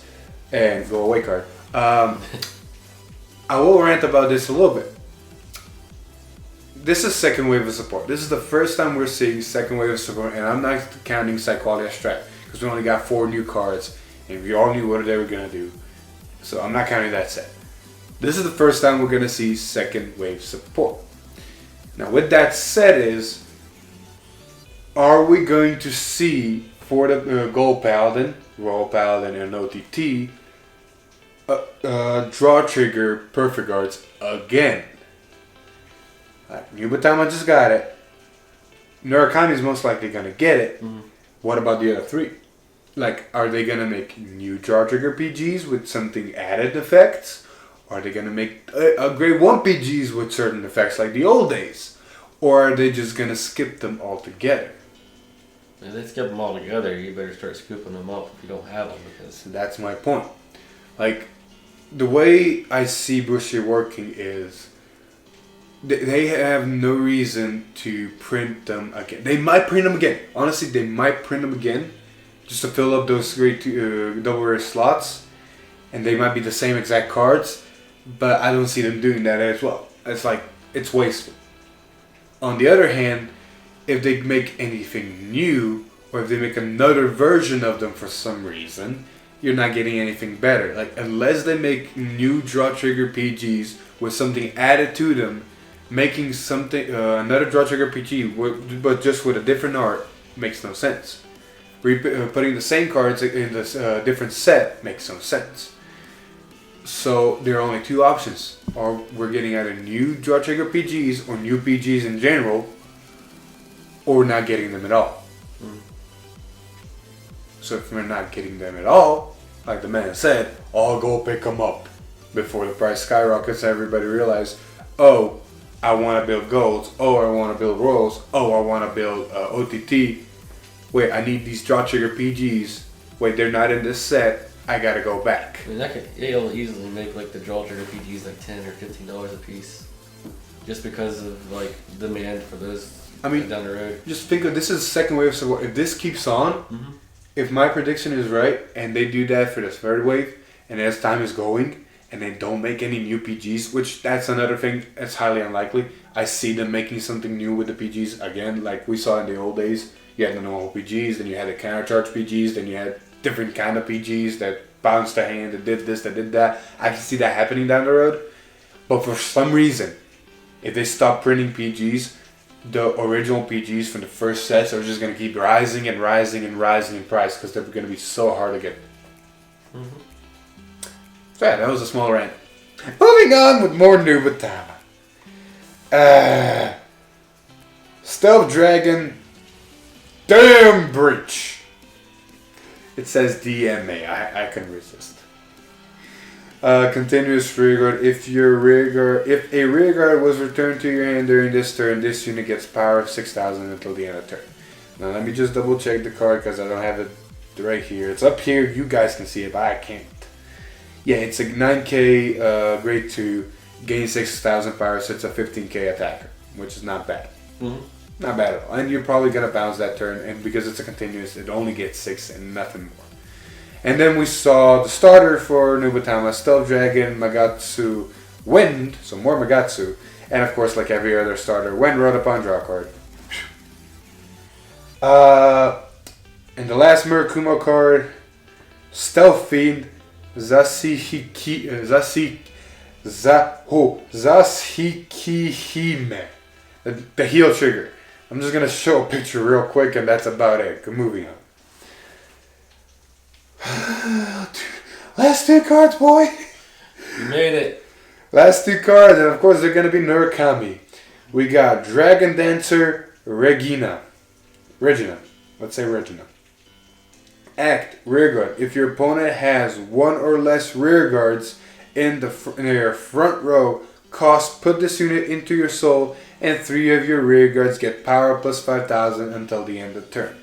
And go away card. I will rant about this a little bit. this is second wave of support. This is the first time we're seeing second wave of support, and I'm not counting Psycholia Strat because we only got 4 new cards, and we all knew what they were gonna do. So I'm not counting that set. This is the first time we're gonna see second wave support. Now, with that said, are we going to see for the Gold Paladin, Royal Paladin, and OTT draw trigger perfect guards again? Nubatama just got it. Murakami is most likely gonna get it. What about the other 3? Like, are they gonna make new draw trigger PGs with something added effects? Are they gonna make a grade 1 PGs with certain effects like the old days? Or are they just gonna skip them altogether? If they skip them all together, you better start scooping them up if you don't have them, because that's my point. Like, the way I see Bushi working is they have no reason to print them again. They might print them again. Honestly, they might print them again just to fill up those great double rare slots, and they might be the same exact cards, but I don't see them doing that as well. It's like, it's wasteful. On the other hand, if they make anything new, or if they make another version of them for some reason, you're not getting anything better. Like, unless they make new draw trigger PGs with something added to them, making something another draw trigger PG but just with a different art makes no sense. Putting the same cards in this different set makes no sense. So there are only 2 options: or we're getting either new draw trigger PGs or new PGs in general, or we're not getting them at all. So if we're not getting them at all, like the man said, I'll go pick them up before the price skyrockets. Everybody realize, oh, I want to build golds. Oh, I want to build royals. Oh, I want to build OTT. Wait, I need these draw trigger PGs. Wait, they're not in this set. I gotta go back. I mean, it'll easily make like the draw trigger PGs like $10 or $15 a piece, just because of like demand for those. I mean, down the road. Just think of this is second wave support. If this keeps on, if my prediction is right, and they do that for the third wave, and as time is going, and they don't make any new PGs, which that's another thing that's highly unlikely. I see them making something new with the PGs again, like we saw in the old days. You had the normal PGs, then you had the countercharge PGs, then you had different kind of PGs that bounced the hand, that did this, that did that. I can see that happening down the road. But for some reason, if they stop printing PGs, the original PGs from the first sets are just going to keep rising and rising and rising in price because they're going to be so hard to get. So yeah, that was a small rant. Moving on with more Nubatama. Stealth Dragon. Damn Breach. It says DMA. I can resist. Continuous rearguard. If a rearguard was returned to your hand during this turn, this unit gets power of 6,000 until the end of turn. Now let me just double check the card because I don't have it right here. It's up here. You guys can see it, but I can't. Yeah, it's a 9k grade 2, gain 6,000 power, so it's a 15k attacker, which is not bad. Not bad at all. And you're probably going to bounce that turn, and because it's a continuous, it only gets 6 and nothing more. And then we saw the starter for Nubatama, Stealth Dragon, Magatsu, Wind, so more Magatsu, and of course, like every other starter, when wrote upon draw card. And the last Murakumo card, Stealth Fiend, Zasukihime, the heal trigger. I'm just going to show a picture real quick and that's about it. Moving on. Last 2 cards, boy. You made it. Last 2 cards, and of course they're going to be Murakami. We got Dragon Dancer, Regina. Let's say Regina. Act, rearguard. If your opponent has 1 or less rearguards in their front row, put this unit into your soul, and 3 of your rearguards get power plus 5,000 until the end of the turn.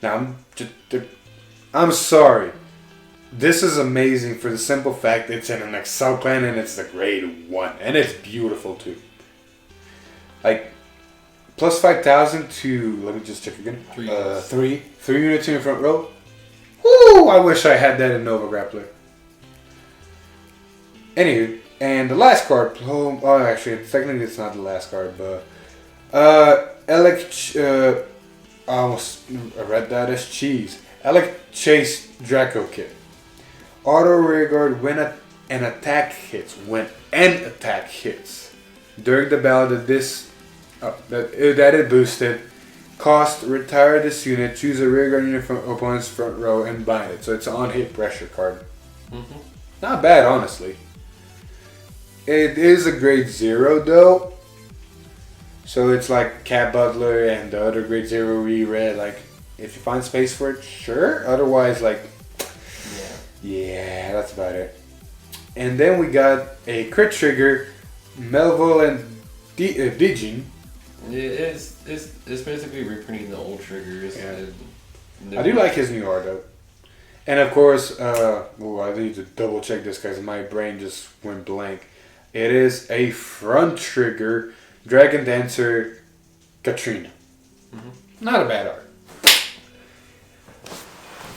Now, I'm sorry. This is amazing for the simple fact it's in an Excel clan and it's the grade 1. And it's beautiful too. Like, plus 5,000 to, let me just check again. 3 units in your front row. Woo! I wish I had that in Nova Grappler. Anywho, and the last card, actually, technically it's not the last card, but Alec, I almost read that as cheese. Alec chased Draco Kid. Auto rearguard when an attack hits. When an attack hits. During the battle that it boosted. Cost, retire this unit, choose a rearguard unit from opponent's front row and bind it. So it's an on-hit pressure card. Mm-hmm. Not bad, honestly. It is a grade 0 though. So it's like Cat Butler and the other grade 0 reread. Like, if you find space for it, sure. Otherwise, like, yeah, that's about it. And then we got a crit trigger, Melville and Dijin. It's basically reprinting the old triggers. Yeah. I do like his new art though. And of course, I need to double check this because my brain just went blank. It is a front trigger, Dragon Dancer, Katrina. Mm-hmm. Not a bad art.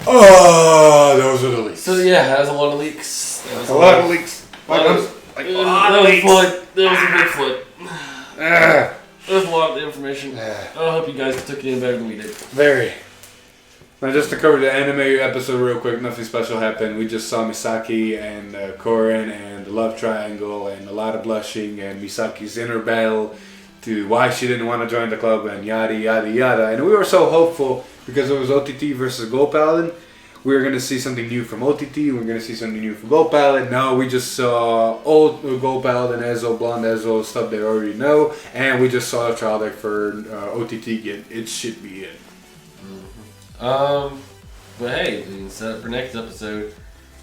Oh, those are the leaks. So yeah, that was a lot of leaks. A lot of leaks. That was a big flip. There's a lot of information. I hope you guys took it in better than we did. Very. Now just to cover the anime episode real quick, nothing special happened. We just saw Misaki and Korin and the love triangle and a lot of blushing and Misaki's inner battle to why she didn't want to join the club and yada yada yada. And we were so hopeful because it was OTT versus Gold Paladin. We were going to see something new from OTT. We were going to see something new from Gold Paladin. No, we just saw old Gold Paladin, Ezo, Blonde Ezo, stuff they already know. And we just saw a trial deck for OTT again. It should be it. But hey, we can set up for next episode.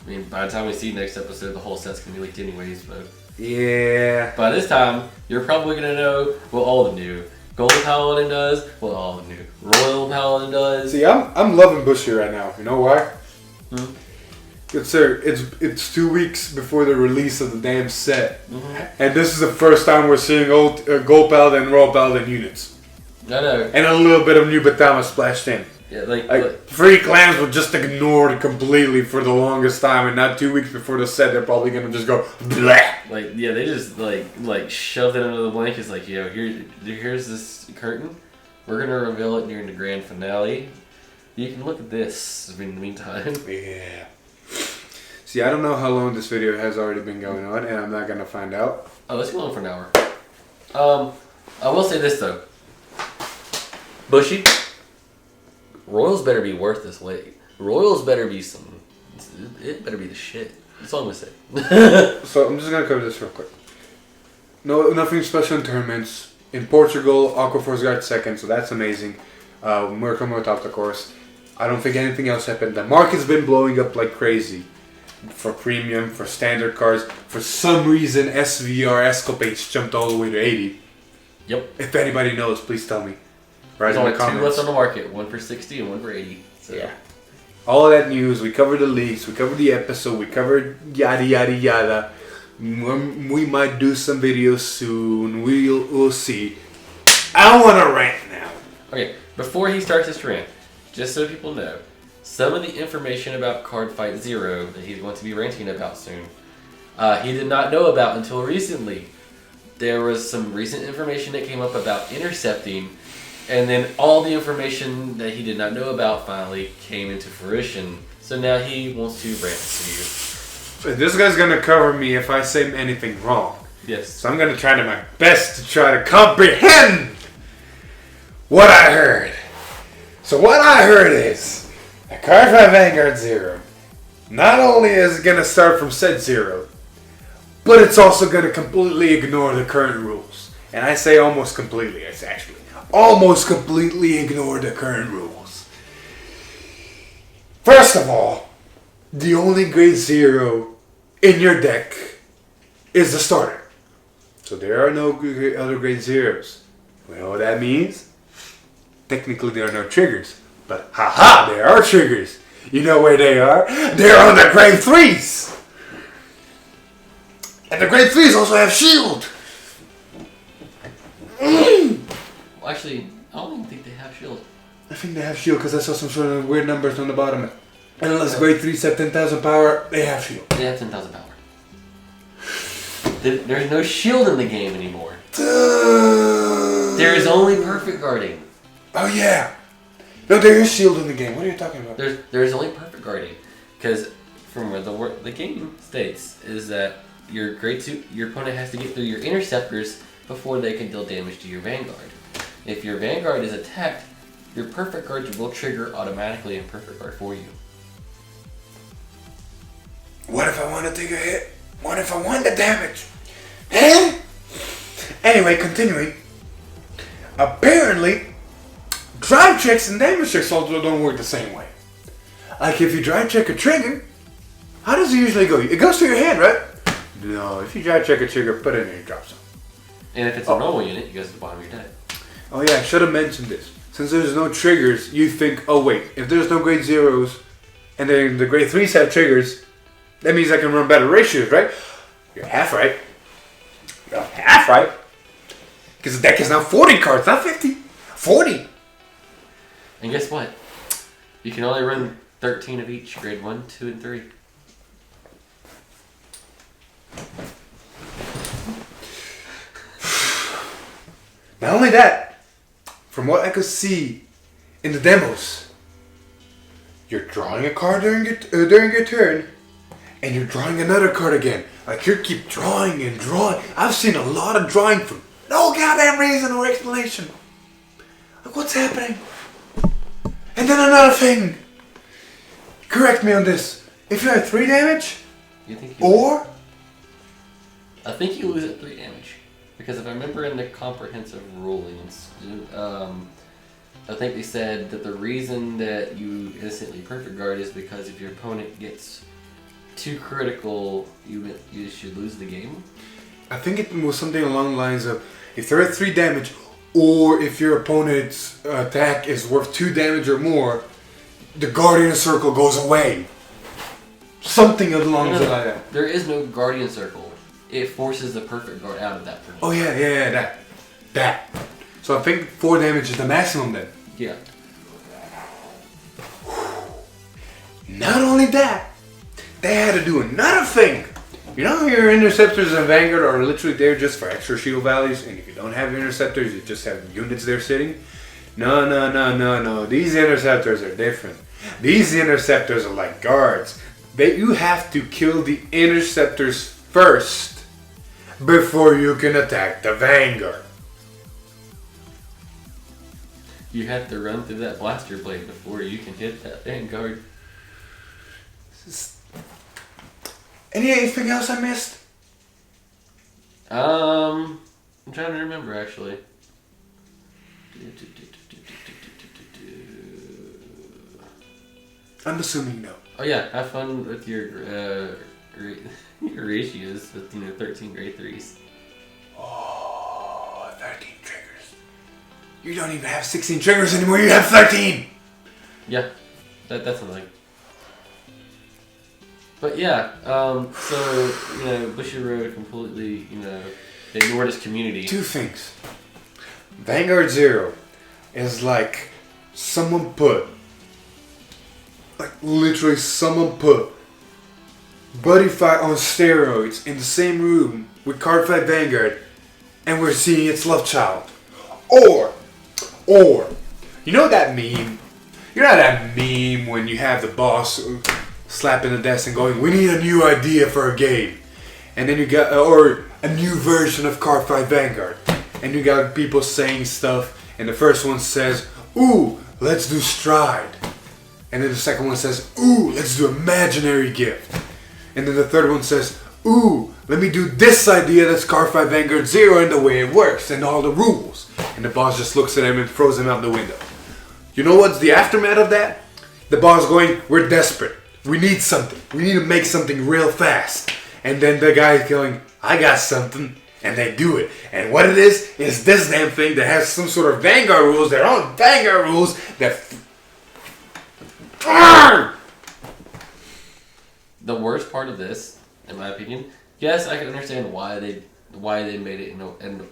I mean, by the time we see next episode, the whole set's going to be leaked anyways. But yeah. By this time, you're probably going to know what all the new Gold Paladin does, what all the new Royal Paladin does. See, I'm loving Bushy right now. You know why? Good sir, it's 2 weeks before the release of the damn set, and this is the first time we're seeing old Gold Paladin and Royal Paladin units. I know. And a little bit of new Batama splashed in. Yeah, like free clans were just ignored completely for the longest time, and now 2 weeks before the set, they're probably gonna just go blah. Like, yeah, they just like shoved it under the blankets. Like, yo, here's this curtain. We're gonna reveal it during the grand finale. You can look at this in the meantime. Yeah. See, I don't know how long this video has already been going on, and I'm not gonna find out. Oh, it's going on for an hour. I will say this though. Bushy. Royals better be worth this weight. Royals better be some. It better be the shit. That's all I'm gonna say. So I'm just gonna cover this real quick. No, nothing special in tournaments. In Portugal, Aquaforce got second, so that's amazing. Murakumo topped the course. I don't think anything else happened. The market's been blowing up like crazy. For premium, for standard cards. For some reason, SVR escapades jumped all the way to 80. Yep. If anybody knows, please tell me. There's only two left on the market, one for 60 and one for 80. So. Yeah. All of that news, we covered the leaks, we covered the episode, we covered yada yada yada. We might do some videos soon, we'll see. I want to rant now. Okay, before he starts his rant, just so people know, some of the information about Cardfight Zero that he's going to be ranting about soon, he did not know about until recently. There was some recent information that came up about intercepting. And then all the information that he did not know about finally came into fruition. So now he wants to rant to you. This guy's gonna cover me if I say anything wrong. Yes. So I'm gonna try my best to try to comprehend what I heard. So what I heard is that Cardfight Vanguard Zero not only is it gonna start from set 0, but it's also gonna completely ignore the current rules. And I say almost completely. It's actually almost completely ignore the current rules. First of all, the only grade 0 in your deck is the starter. So there are no other grade 0s. You know what that means? Technically there are no triggers. But haha, there are triggers. You know where they are? They're on the grade 3s. And the grade 3s also have shield. Actually, I don't even think they have shield. I think they have shield because I saw some sort of weird numbers on the bottom. And unless grade 3s have 10,000 power, they have shield. They have 10,000 power. There's no shield in the game anymore. There is only perfect guarding. Oh yeah. No, there is shield in the game. What are you talking about? There's only perfect guarding, because from where the game states is that your grade 2, your opponent has to get through your interceptors before they can deal damage to your vanguard. If your vanguard is attacked, your perfect guard will trigger automatically in perfect guard for you. What if I want to take a hit? What if I want the damage? Huh? Anyway, continuing. Apparently, drive checks and damage checks also don't work the same way. Like if you drive check a trigger, how does it usually go? It goes to your hand, right? No, if you drive check a trigger, put it in and it drops them. And if it's a normal unit, it goes to the bottom of your deck. Oh yeah, I should have mentioned this. Since there's no triggers, you think, oh wait, if there's no grade 0s, and then the grade 3s have triggers, that means I can run better ratios, right? You're half right. You're half right. Because the deck is now 40 cards, not 50. 40. And guess what? You can only run 13 of each, grade 1, 2, and 3. Not only that, from what I could see in the demos, you're drawing a card during your turn, and you're drawing another card again. Like you keep drawing and drawing. I've seen a lot of drawing for no goddamn reason or explanation. Like what's happening? And then another thing. Correct me on this. If you have 3 damage, You think I think you lose at 3 damage. Because if I remember in the comprehensive rulings, I think they said that the reason that you instantly perfect guard is because if your opponent gets too critical, you should lose the game. I think it was something along the lines of if they're at 3 damage, or if your opponent's attack is worth 2 damage or more, the Guardian Circle goes away. Something along the line like that. There is no Guardian Circle. It forces the perfect guard out of that position. Oh yeah, that. So I think 4 damage is the maximum then. Yeah. Not only that, they had to do another thing. You know your interceptors and Vanguard are literally there just for extra shield values, and if you don't have interceptors, you just have units there sitting. No. These interceptors are different. These interceptors are like guards. You have to kill the interceptors first before you can attack the Vanguard. You have to run through that blaster blade before you can hit that Vanguard. Anything else I missed? I'm trying to remember actually. I'm assuming no. Oh yeah, have fun with your ratios with 13 grade 3s. Oh, 13 triggers. You don't even have 16 triggers anymore, you have 13! Yeah, that's something. But yeah, so, Bushiroad completely, ignored his community. 2 things. Vanguard Zero is like someone put Buddy Fight on steroids in the same room with Cardfight Vanguard, and we're seeing its love child. Or, you know that meme? You know that meme when you have the boss slapping the desk and going, "We need a new idea for a game," and then you got or a new version of Cardfight Vanguard, and you got people saying stuff, and the first one says, "Ooh, let's do Stride," and then the second one says, "Ooh, let's do Imaginary Gift," and then the third one says, "Ooh, let me do this idea that's Cardfight Vanguard Zero and the way it works and all the rules," and the boss just looks at him and throws him out the window. You know what's the aftermath of that? The boss going, "We're desperate. We need something. We need to make something real fast." And then the guy's going, "I got something." And they do it. And what it is this damn thing that has some sort of Vanguard rules, their own Vanguard rules that... The worst part of this, in my opinion, yes, I can understand why they made it, and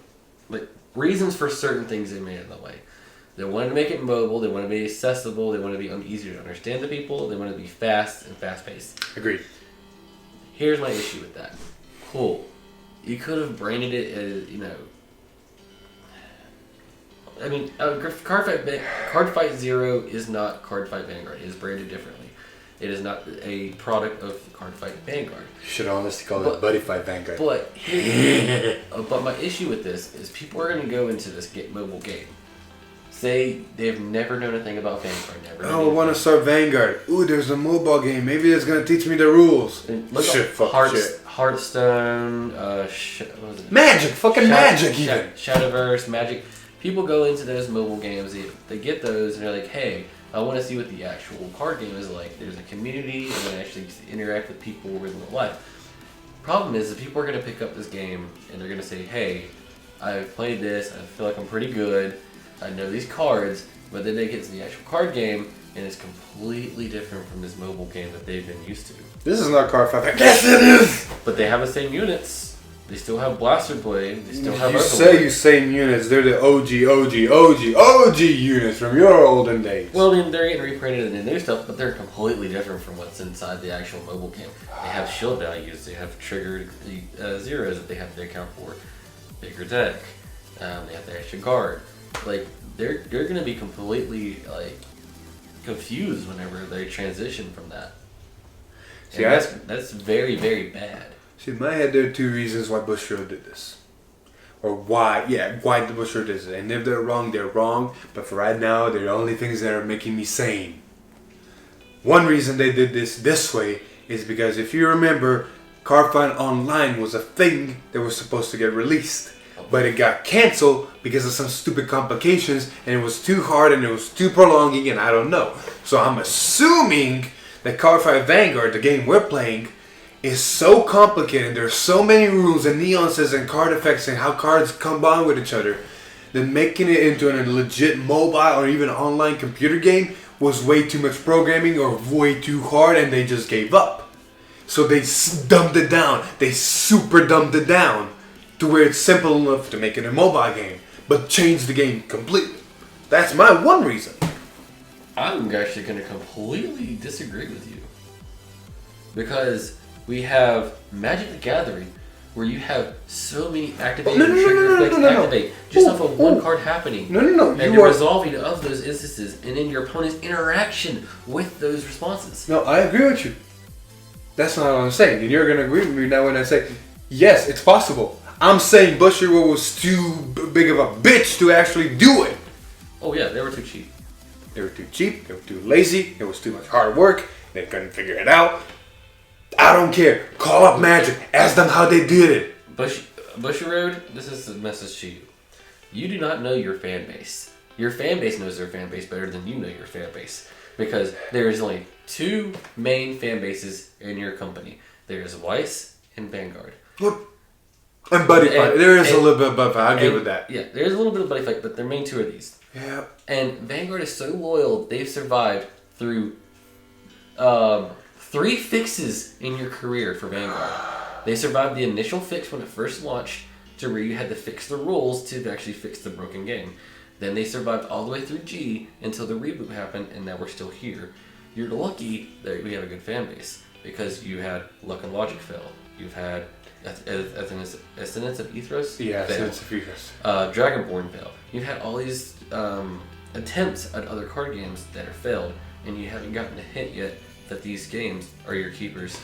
like reasons for certain things they made it that way. They wanted to make it mobile, they wanted to be accessible, they wanted to be easier to understand to people, they wanted to be fast and fast-paced. Agreed. Here's my issue with that. Cool. You could have branded it as, I mean, Cardfight Zero is not Cardfight Vanguard. It is branded differently. It is not a product of Cardfight Vanguard. You should honestly call it Buddy Fight Vanguard. But my issue with this is people are going to go into this mobile game. Say they've never known a thing about Vanguard. I want to start Vanguard. Ooh, there's a mobile game. Maybe it's going to teach me the rules. Hearthstone, what was it? Magic, Magic even. Shadowverse, Magic. People go into those mobile games, they get those, and they're like, hey, I want to see what the actual card game is like. There's a community, and then actually interact with people in real life. Problem is that people are going to pick up this game, and they're going to say, hey, I've played this, I feel like I'm pretty good, I know these cards, but then they get to the actual card game, and it's completely different from this mobile game that they've been used to. This is not Cardfight. Yes, it is! But they have the same units. They still have Blaster Blade. They still have you same units. They're the OG units from your olden days. Well, I mean, they're getting reprinted in the new stuff, but they're completely different from what's inside the actual mobile game. They have shield values. They have triggered zeros that they have to account for. Bigger deck. They have the extra guard. Like, they're going to be completely, like, confused whenever they transition from that. See, that's very, very bad. See, in my head, there are two reasons why Bushiroad did this. Or why the Bushiroad did it. And if they're wrong, they're wrong. But for right now, they're the only things that are making me sane. One reason they did this way is because if you remember, Cardfight Online was a thing that was supposed to get released. But it got cancelled because of some stupid complications. And it was too hard and it was too prolonging and I don't know. So I'm assuming that Cardfight Vanguard, the game we're playing, is so complicated. There's so many rules and nuances and card effects and how cards combine with each other that making it into a legit mobile or even online computer game was way too much programming or way too hard and they just gave up. So they dumbed it down. They super dumbed it down to where it's simple enough to make it a mobile game, but change the game completely. That's my one reason. I'm actually going to completely disagree with you. Because we have Magic the Gathering, where you have so many activate and trigger effects activate just off of one card happening. And the resolving of those instances, and then your opponent's interaction with those responses. No, I agree with you. That's not what I'm saying. And you're going to agree with me now when I say, yes, it's possible. I'm saying Bushiroad was too big of a bitch to actually do it. Oh yeah, they were too cheap. They were too cheap, they were too lazy, it was too much hard work, they couldn't figure it out. I don't care. Call up Magic. Ask them how they did it. Bushiroad, this is the message to you. You do not know your fan base. Your fan base knows their fan base better than you know your fan base. Because there is only two main fan bases in your company. There is Weiss and Vanguard. What? And Buddy Fight. There is a little bit of Buddy Fight. I'll give it that. Yeah, there is a little bit of Buddy Fight, but their main two are these. Yeah. And Vanguard is so loyal, they've survived through 3 fixes in your career for Vanguard. They survived the initial fix when it first launched, to where you had to fix the rules to actually fix the broken game. Then they survived all the way through G until the reboot happened, and now we're still here. You're lucky that we have a good fan base, because you had Luck and Logic fail. You've had Ascendance of Ethos? Yeah, Ascendance of Ethos. Dragonborn fail. You've had all these attempts at other card games that have failed, and you haven't gotten a hint yet that these games are your keepers.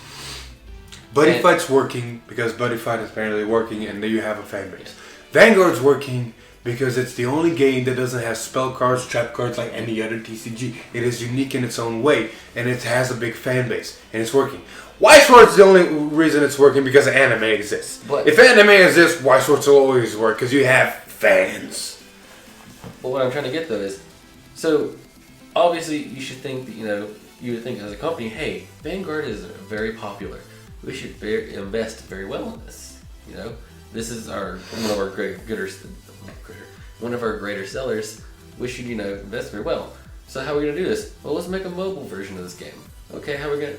Buddy Fight's working because Buddy Fight is apparently working and you have a fan base. Vanguard's working because it's the only game that doesn't have spell cards, trap cards like any other TCG. It is unique in its own way and it has a big fan base and it's working. White Sword's the only reason it's working because anime exists. But if anime exists, White Swords will always work because you have fans. But what I'm trying to get though is, so obviously you should think that, you would think as a company, hey, Vanguard is very popular. We should invest very well in this. This is one of our greater sellers. We should invest very well. So how are we gonna do this? Well, let's make a mobile version of this game. Okay, how are we gonna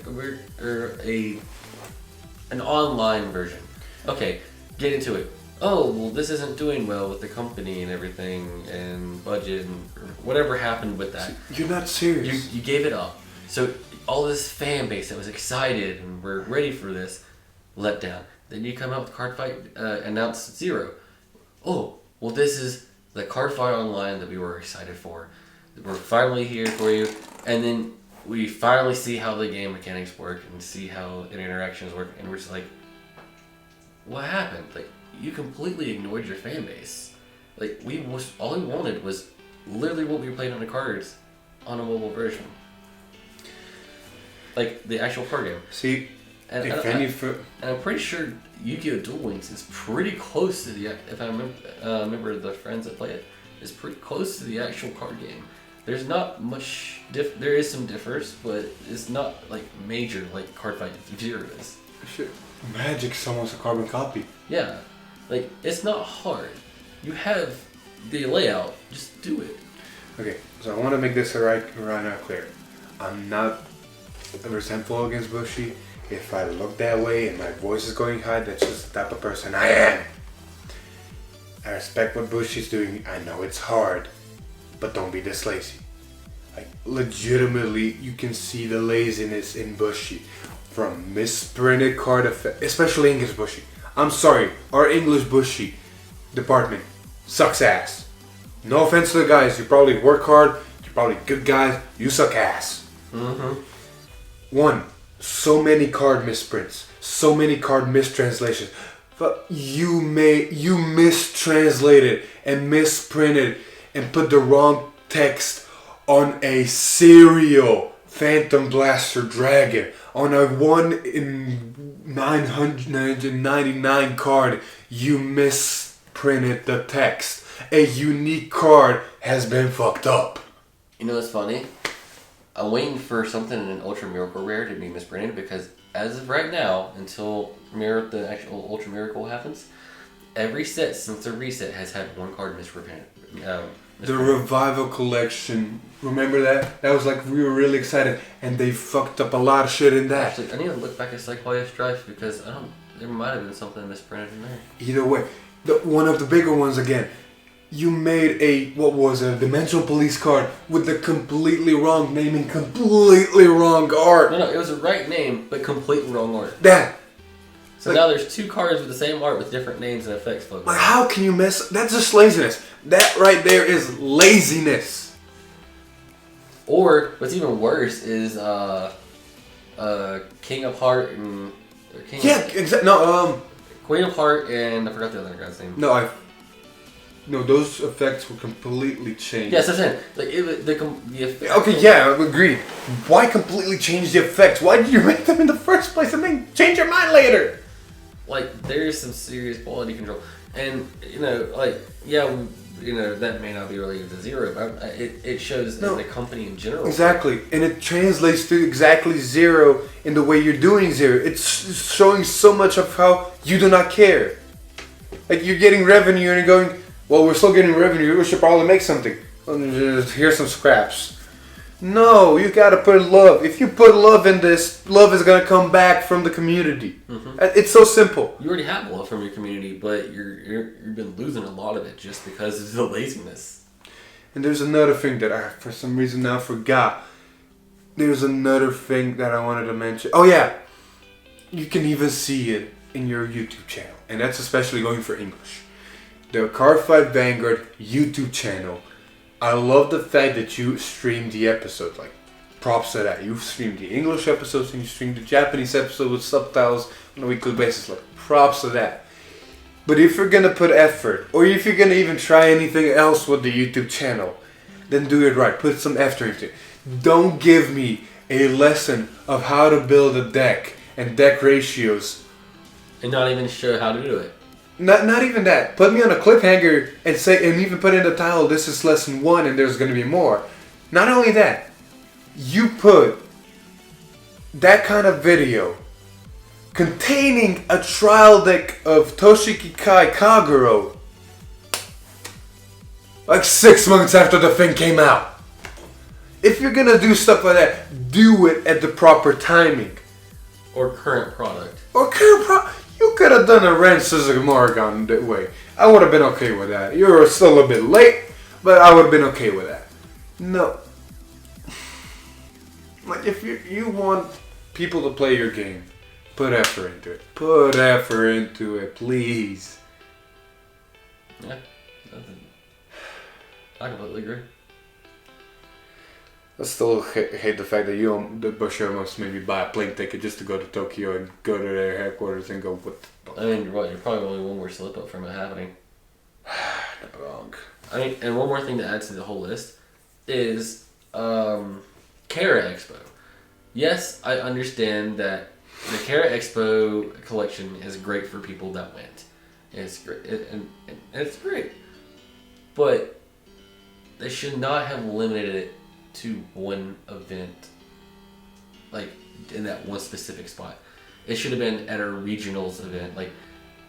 an online version? Okay, get into it. Oh, well, this isn't doing well with the company and everything and budget and whatever happened with that. You're not serious. You gave it up. So all this fan base that was excited and we're ready for this, let down. Then you come out with Cardfight Announced Zero. Oh, well, this is the Cardfight Online that we were excited for. We're finally here for you, and then we finally see how the game mechanics work and see how the interactions work, and we're just like, what happened? Like, you completely ignored your fan base. Like, all we wanted was literally what we were playing on the cards on a mobile version. Like, the actual card game. See, and I'm pretty sure Yu-Gi-Oh! Duel Links is pretty close to the, if I remember the friends that play it, is pretty close to the actual card game. There's not much, there is some difference, but it's not like major like Cardfight Zero is. Shit. Magic's almost a carbon copy. Yeah, like, it's not hard. You have the layout, just do it. Okay, so I want to make this right now clear. I'm not resentful against Bushy. If I look that way and my voice is going high, that's just the type of person I am. I respect what Bushy's doing. I know it's hard, but don't be this lazy. Like, legitimately, you can see the laziness in Bushy. From misprinted card effect, especially English Bushy. I'm sorry, our English Bushy department sucks ass. No offense to the guys, you probably work hard, you're probably good guys, you suck ass. Mm-hmm. One, so many card misprints, so many card mistranslations. But you mistranslated and misprinted and put the wrong text on a serial Phantom Blaster Dragon. On a 1 in 999 card, you misprinted the text. A unique card has been fucked up. You know what's funny? I'm waiting for something in an Ultra Miracle Rare to be misprinted, because as of right now, until the actual Ultra Miracle happens, every set since the reset has had one card misprinted. The Revival Collection, remember that? That was like, we were really excited, and they fucked up a lot of shit in that. Actually, I need to look back at Psychoia Strife, because there might have been something misprinted in there. Either way, one of the bigger ones again. You made a Dimensional Police card with the completely wrong name and completely wrong art. No, it was the right name, but completely wrong art. That. So now there's two cards with the same art with different names and effects floating. Like, how can you mess? That's just laziness. That right there is laziness. Or what's even worse is King of Heart and Queen of Heart and I forgot the other guy's name. No, those effects were completely changed. Yes, I'm saying, like, the effects. Okay, yeah, I agree. Why completely change the effects? Why did you make them in the first place and then change your mind later? Like, there's some serious quality control, and that may not be related to Zero, but it shows the company in general. Exactly, and it translates to exactly Zero in the way you're doing Zero. It's showing so much of how you do not care. Like, you're getting revenue and you're going, well, we're still getting revenue, we should probably make something. Here's some scraps. No, you gotta put love. If you put love in this, love is gonna come back from the community. Mm-hmm. It's so simple. You already have love from your community, but you've been losing a lot of it just because of the laziness. And there's another thing that I, for some reason, now forgot. There's another thing that I wanted to mention. Oh yeah, you can even see it in your YouTube channel, and that's especially going for English. The Cardfight Vanguard YouTube channel. I love the fact that you stream the episodes. Like, props to that. You stream the English episodes and you stream the Japanese episodes with subtitles on a weekly basis. Like, props to that. But if you're gonna put effort, or if you're gonna even try anything else with the YouTube channel, then do it right. Put some effort into it. Don't give me a lesson of how to build a deck and deck ratios. And not even show how to do it. Not even that. Put me on a cliffhanger and even put in the title, this is lesson 1 and there's going to be more. Not only that, you put that kind of video containing a trial deck of Toshiki Kai Kaguro like 6 months after the thing came out. If you're going to do stuff like that, do it at the proper timing. Or current product. You could have done a Ren Scissor Morrigan that way. I would have been okay with that. You were still a bit late, but I would have been okay with that. No. Like, if you want people to play your game, put effort into it. Put effort into it, please. Yeah. I completely agree. I still hate the fact that the Bushiroad must maybe buy a plane ticket just to go to Tokyo and go to their headquarters and go, what the fuck? I mean, you're probably only one more slip up from it happening. Not wrong. I mean, and one more thing to add to the whole list is Kara Expo. Yes, I understand that the Kara Expo collection is great for people that went. It's great, and it's great. But they should not have limited it to one event, like in that one specific spot. It should have been at a regionals event. Like,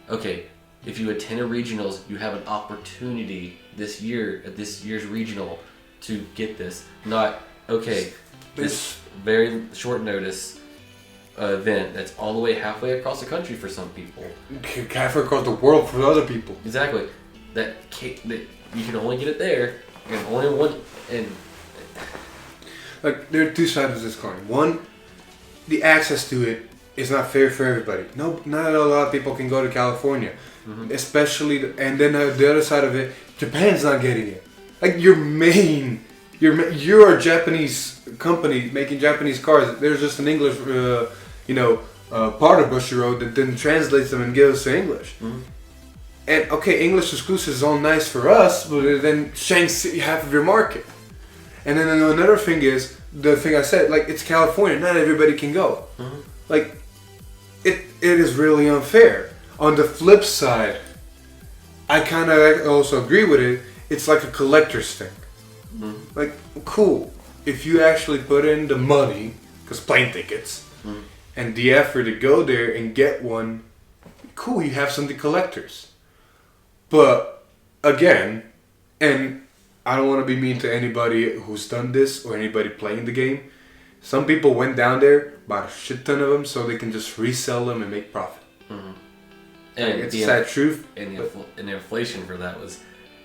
okay, if you attend a regionals, you have an opportunity this year at this year's regional to get this. Not, okay, this very short notice event that's all the way halfway across the country for some people. Halfway across the world for other people. Exactly. That you can only get it there, and only one. And like, there are two sides of this coin. One, the access to it is not fair for everybody. No, not a lot of people can go to California, especially. And then the other side of it, Japan's not getting it. Like, you're a Japanese company making Japanese cars. There's just an English, part of Bushiroad that then translates them and gives us to English. Mm-hmm. And okay, English exclusive is all nice for us, but it then shanks half of your market. And then another thing is, the thing I said, like, it's California, not everybody can go. Mm-hmm. Like, it is really unfair. On the flip side, I kind of also agree with it. It's like a collector's thing. Mm-hmm. Like, cool. If you actually put in the money, because plane tickets, and the effort to go there and get one, cool, you have something collectors. But, again, and I don't want to be mean to anybody who's done this or anybody playing the game, some people went down there, bought a shit ton of them so they can just resell them and make profit. Mm-hmm. And like, it's sad truth. And the inflation for that was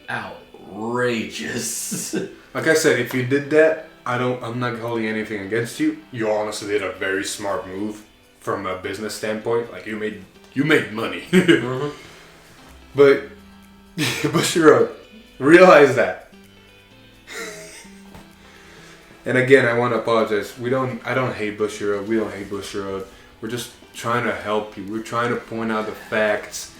outrageous. Like I said, if you did that, I'm not holding anything against you. You honestly did a very smart move from a business standpoint. Like, you made money. Mm-hmm. But Bushiroad, realize that. And again, I want to apologize. I don't hate Bushiroad. We don't hate Bushiroad. We're just trying to help you. We're trying to point out the facts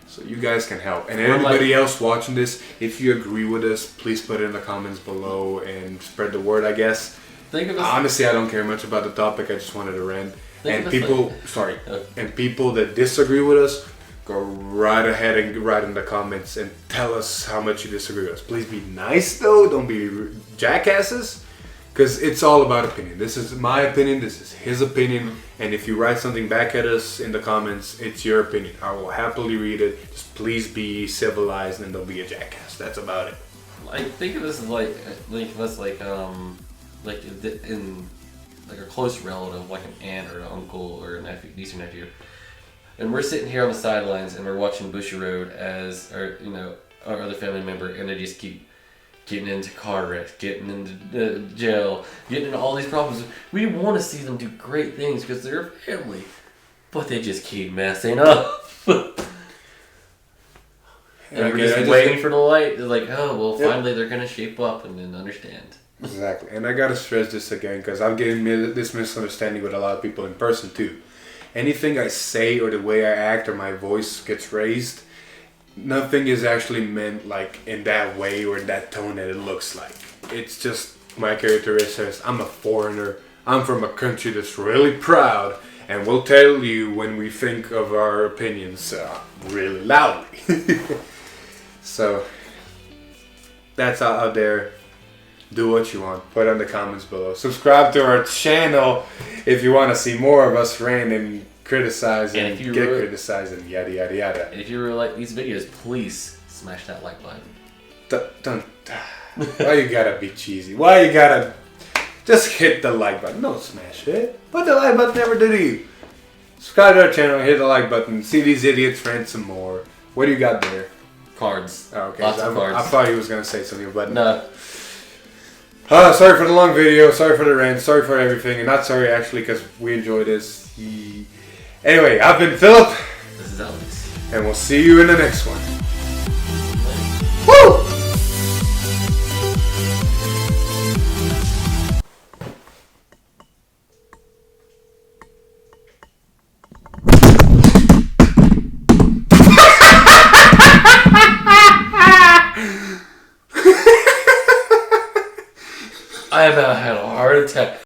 so you guys can help. And anybody else watching this, if you agree with us, please put it in the comments below and spread the word, I guess. Honestly, I don't care much about the topic. I just wanted to rant. And people that disagree with us, go right ahead and write in the comments and tell us how much you disagree with us. Please be nice though. Don't be jackasses. Because it's all about opinion. This is my opinion. This is his opinion. And if you write something back at us in the comments, it's your opinion. I will happily read it. Just please be civilized and don't be a jackass. That's about it. I think of this as like in like a close relative, like an aunt or an uncle or a nephew, niece or nephew. And we're sitting here on the sidelines and we're watching Bushiroad as our other family member, and they just keep getting into car wrecks, getting into jail, getting into all these problems. We want to see them do great things because they're a family, but they just keep messing up. And we're just waiting for the light. They're like, oh, well, finally they're going to shape up and then understand. Exactly. And I got to stress this again because I'm getting this misunderstanding with a lot of people in person too. Anything I say or the way I act or my voice gets raised, nothing is actually meant like in that way or in that tone that it looks like. It's just my characteristics. I'm a foreigner. I'm from a country that's really proud, and we'll tell you when we think of our opinions really loudly. So that's out there. Do what you want. Put it in the comments below. Subscribe to our channel if you want to see more of us rant and criticize and get criticized and yada yada yada. And if you really like these videos, please smash that like button. Don't. Why you gotta be cheesy? Why you gotta just hit the like button? Don't smash it. Put the like button never did you. Subscribe to our channel, hit the like button, see these idiots rant some more. What do you got there? Cards. Oh, okay. Lots of cards. I thought he was gonna say something, but no. Sorry for the long video, sorry for the rant, sorry for everything, and not sorry actually because we enjoy this. Anyway, I've been Philip. This is Alex. And we'll see you in the next one. Woo! I about had a heart attack.